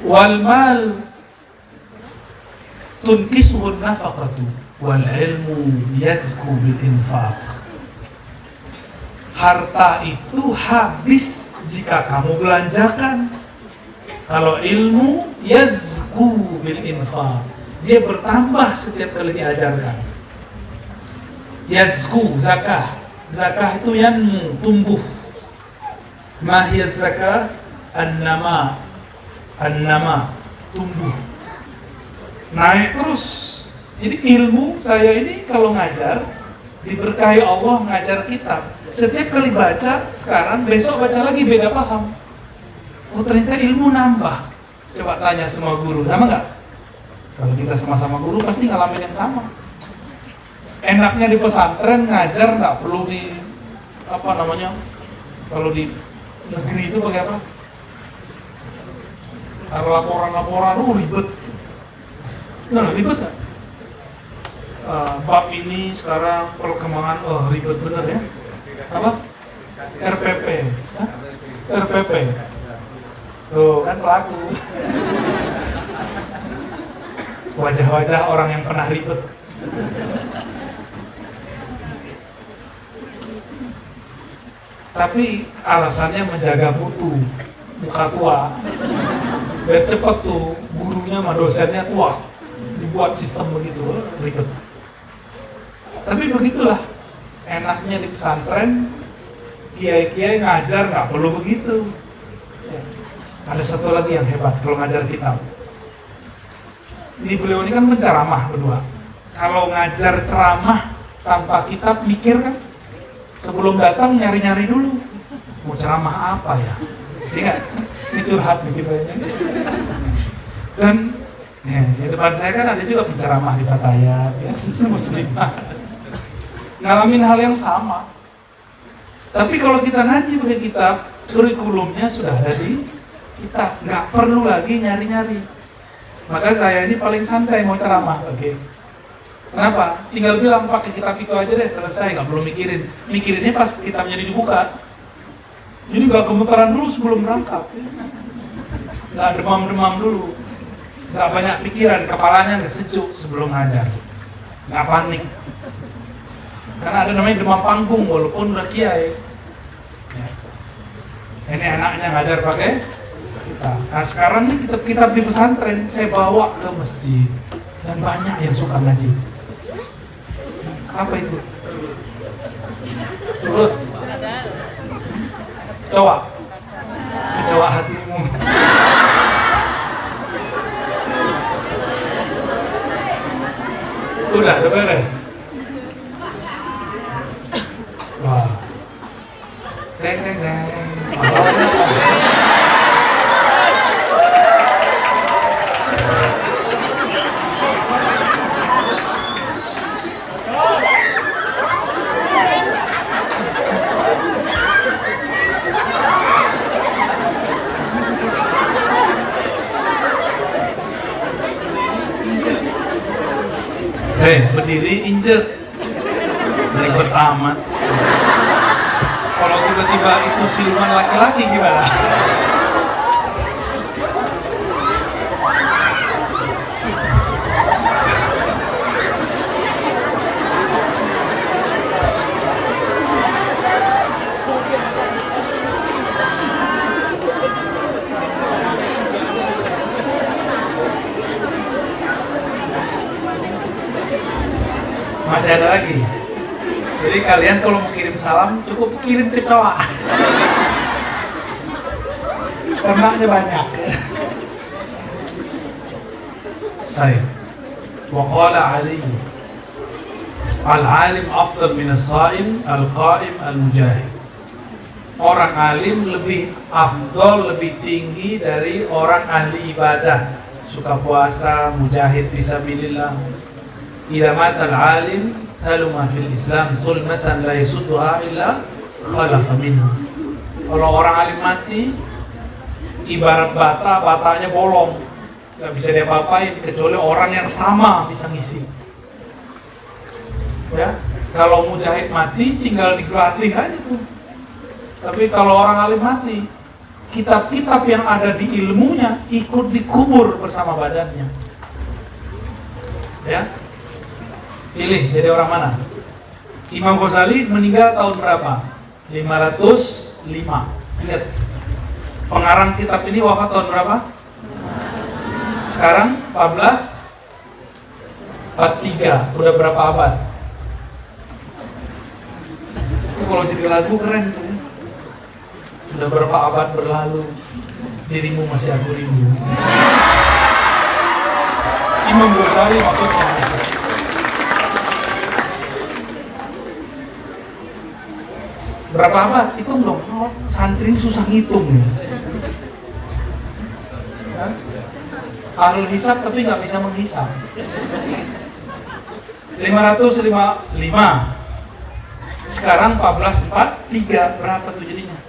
Wal mal tunkisuhun nafaqatu wal ilmu yazku bil infaq. Harta itu habis jika kamu belanjakan. Kalau ilmu yazku bil infaq, dia bertambah setiap kali diajarkan. Yazku, zakah. Zakah itu yanmu, tumbuh. Mahiyaz zakah? An-nama, tumbuh. Naik terus. Jadi ilmu saya ini kalau ngajar, diberkahi Allah ngajar kitab. Setiap kali baca, sekarang besok baca lagi beda paham. Oh ternyata ilmu nambah. Coba tanya semua guru, sama nggak? Kalau kita sama-sama guru pasti ngalamin yang sama. Enaknya di pesantren ngajar nggak perlu di apa namanya? Kalau di negeri itu pakai apa? Ada laporan-laporan, ribet. Nah, ribet nggak? Bab ini sekarang perkembangan, ribet bener ya? Apa? RPP, hah? RPP. Tuh kan pelaku. Wajah-wajah orang yang pernah ribet. Tapi alasannya menjaga mutu, muka tua. Biar cepet tuh gurunya sama dosennya tua. Dibuat sistem begitu, ribet. Tapi begitulah enaknya di pesantren, kiai-kiai ngajar nggak perlu begitu. Ada satu lagi yang hebat kalau ngajar kitab. Ini beliau ini kan penceramah berdua. Kalau ngajar ceramah tanpa kitab mikir kan, sebelum datang nyari-nyari dulu. Mau ceramah apa ya? Ini curhat nih kita ini. Dan di depan saya kan ada juga penceramah di Fatayat, ya, muslimah. Ngalamin hal yang sama. Tapi kalau kita ngaji pakai kitab, kurikulumnya sudah ada di kita, nggak perlu lagi nyari-nyari. Maka saya ini paling santai mau ceramah, oke? Kenapa? Tinggal bilang pakai kitab itu aja deh, selesai, nggak perlu mikirin. Mikirinnya pas kitabnya dibuka. Jadi nggak gemetaran dulu sebelum berangkat, nggak demam-demam dulu, nggak banyak pikiran, kepalanya nggak sejuk sebelum ngajar, nggak panik. Karena ada namanya demam panggung walaupun udah kiai. Ini enaknya ngajar pakai kitab. Nah sekarang nih kitab-kitab di pesantren saya bawa ke masjid dan banyak yang suka ngaji. Apa itu? Coba. Coba hatimu. Udah beres. Wah. Deng deng deng. Berdiri injet. Ribet amat. Kalau tiba-tiba itu siluman laki-laki gimana? Masih ada lagi. Jadi kalian kalau mau kirim salam cukup kirim kecoa. Temannya banyak. Baik. Wa qala Ali al-alim afdal min as-saim al-qaim al-mujahid. Orang alim lebih afdal, lebih tinggi dari orang ahli ibadah, suka puasa, mujahid fisabilillah. Idza mata al-alim saluma fil Islam sulmatan la yasudduha illa khalafa minhu. Kalau orang alim mati ibarat bata, batanya bolong, nggak bisa diapa-apain kecuali orang yang sama bisa ngisi. Ya, kalau mujahid mati tinggal digelatih aja tuh. Tapi kalau orang alim mati, kitab-kitab yang ada di ilmunya ikut dikubur bersama badannya. Ya, pilih jadi orang mana? Imam Ghazali meninggal tahun berapa? 505. Ingat, pengarang kitab ini wafat tahun berapa? Sekarang 1443. Udah berapa abad? Itu kalau jadi lagu keren tuh. Udah berapa abad berlalu, dirimu masih aku rindu. Imam Ghazali maksudnya. Berapa abad? Hitung dong. Santri ini susah ngitung ya. Ahlul hisab tapi nggak bisa menghisab. 505. Sekarang 1443. Berapa tuh jadinya?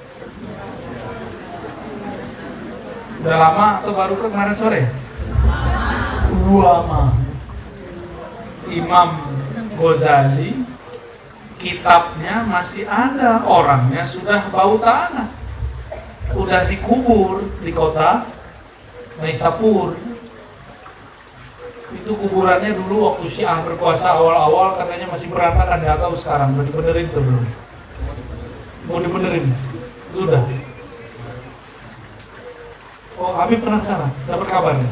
Udah lama atau baru kemarin sore? Lama. Imam Ghazali kitabnya masih ada, orangnya sudah bau tanah, udah dikubur di kota Naisapur. Itu kuburannya dulu waktu Syiah berkuasa awal-awal katanya masih berantakan, nggak tahu sekarang udah dibenerin tuh belum? Mau dibenerin? Sudah. Oh, Habib pernah sana, dapat kabarnya.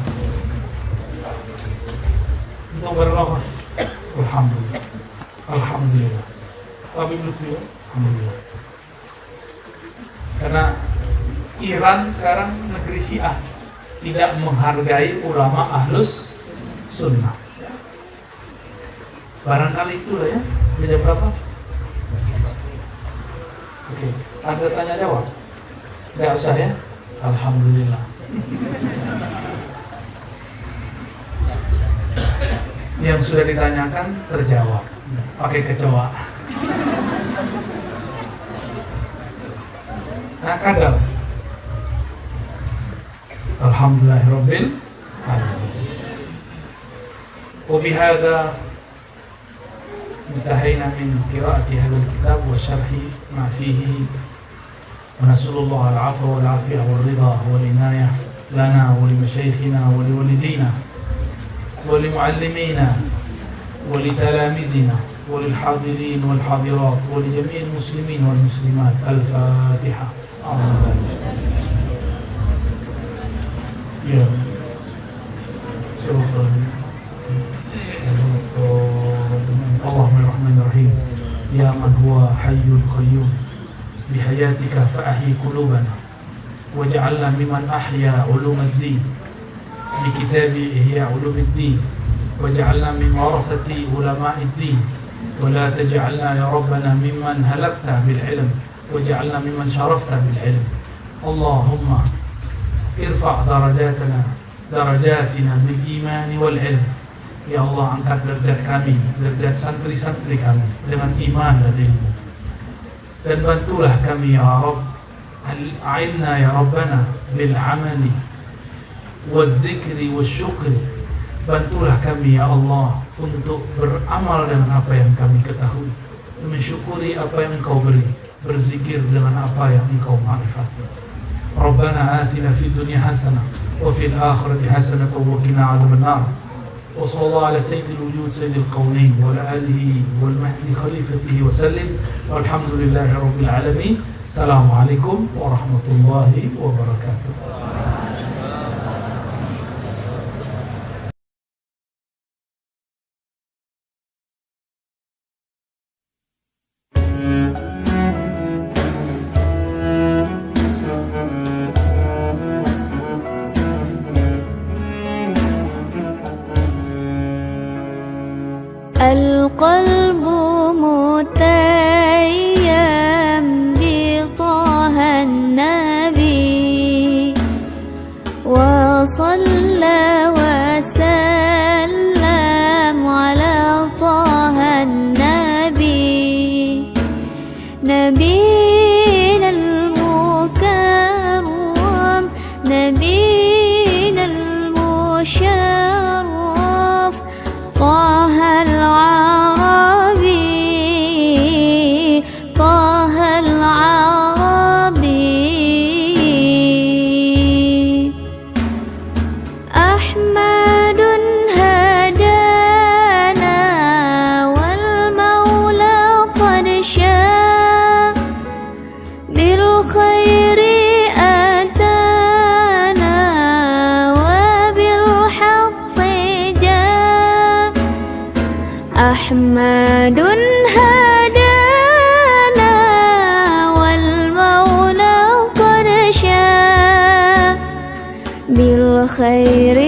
Itu baru apa? Alhamdulillah. Alhamdulillah. Habib Lutfi, alhamdulillah. Karena Iran sekarang negeri Syiah, tidak menghargai ulama ahlus sunnah. Barangkali itulah ya. Jam berapa? Oke, ada tanya jawab? Nggak usah ya. Alhamdulillah. Yang sudah ditanyakan terjawab pakai kecoa. Nah, kadal. Alhamdulillahirabbil alamin. وبهذا انتهينا من قراءة هذا الكتاب وشرح ما فيه ونسأل الله العفو والعافية والرضا والعناية لنا ولمشايخنا ولوالدينا ولمعلمينا ولتلاميذنا وللحاضرين والحاضرات ولجميع المسلمين والمسلمات. الفاتحة. يا اللهم الرحمن الرحيم يا من هو حي القيوم بحياتك فأحيي قلوبنا واجعلنا ممن أحيا علوم الدين بكتاب إحياء علوم الدين واجعلنا من ورثة علماء الدين ولا تجعلنا يا ربنا ممن هلكت بالعلم واجعلنا ممن شرفت بالعلم. اللهم ارفع درجاتنا بالإيمان والعلم. Ya Allah, angkat derajat kami, derajat santri-santri kami dengan iman dan ilmu. Dan bantulah kami ya Rabb, a'inna ya Rabbana bil amali wal dzikri wal syukri. Bantulah kami ya Allah untuk beramal dengan apa yang kami ketahui, mensyukuri apa yang Engkau beri, berzikir dengan apa yang engkau ma'rifati. Rabbana atina fid dunya hasanah wa fil akhirati hasanah wa qina adzabannar. Wa sallallahu ala sayyidil wujud sayyidil qaunain wa ala alihi wal mahdi khalifatihi wa sallim. Walhamdulillahi rabbil alamin. Assalamualaikum warahmatullahi wabarakatuh. القلب متيم بطه النبي وصلى وسلم على طه النبي نبينا المكرم نبينا المشرف طه العربي طه العربي أحمد هدانا والمولى قد شاء بالخير أتانا وبالحق جاء أحمد هدانا والمولى قد شاء بالخير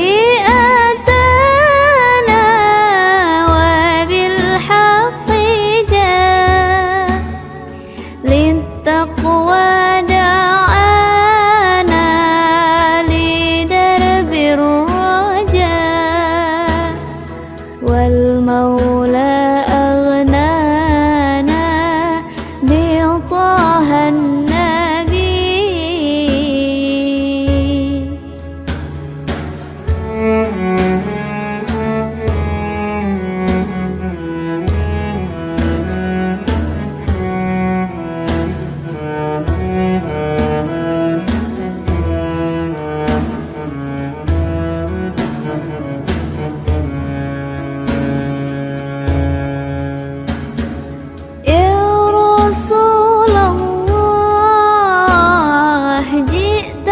أتانا وبالحق جاء للتقوى دعانا لدرب الرجاء والمولى أغنانا بطه النبي يا رسول الله جئت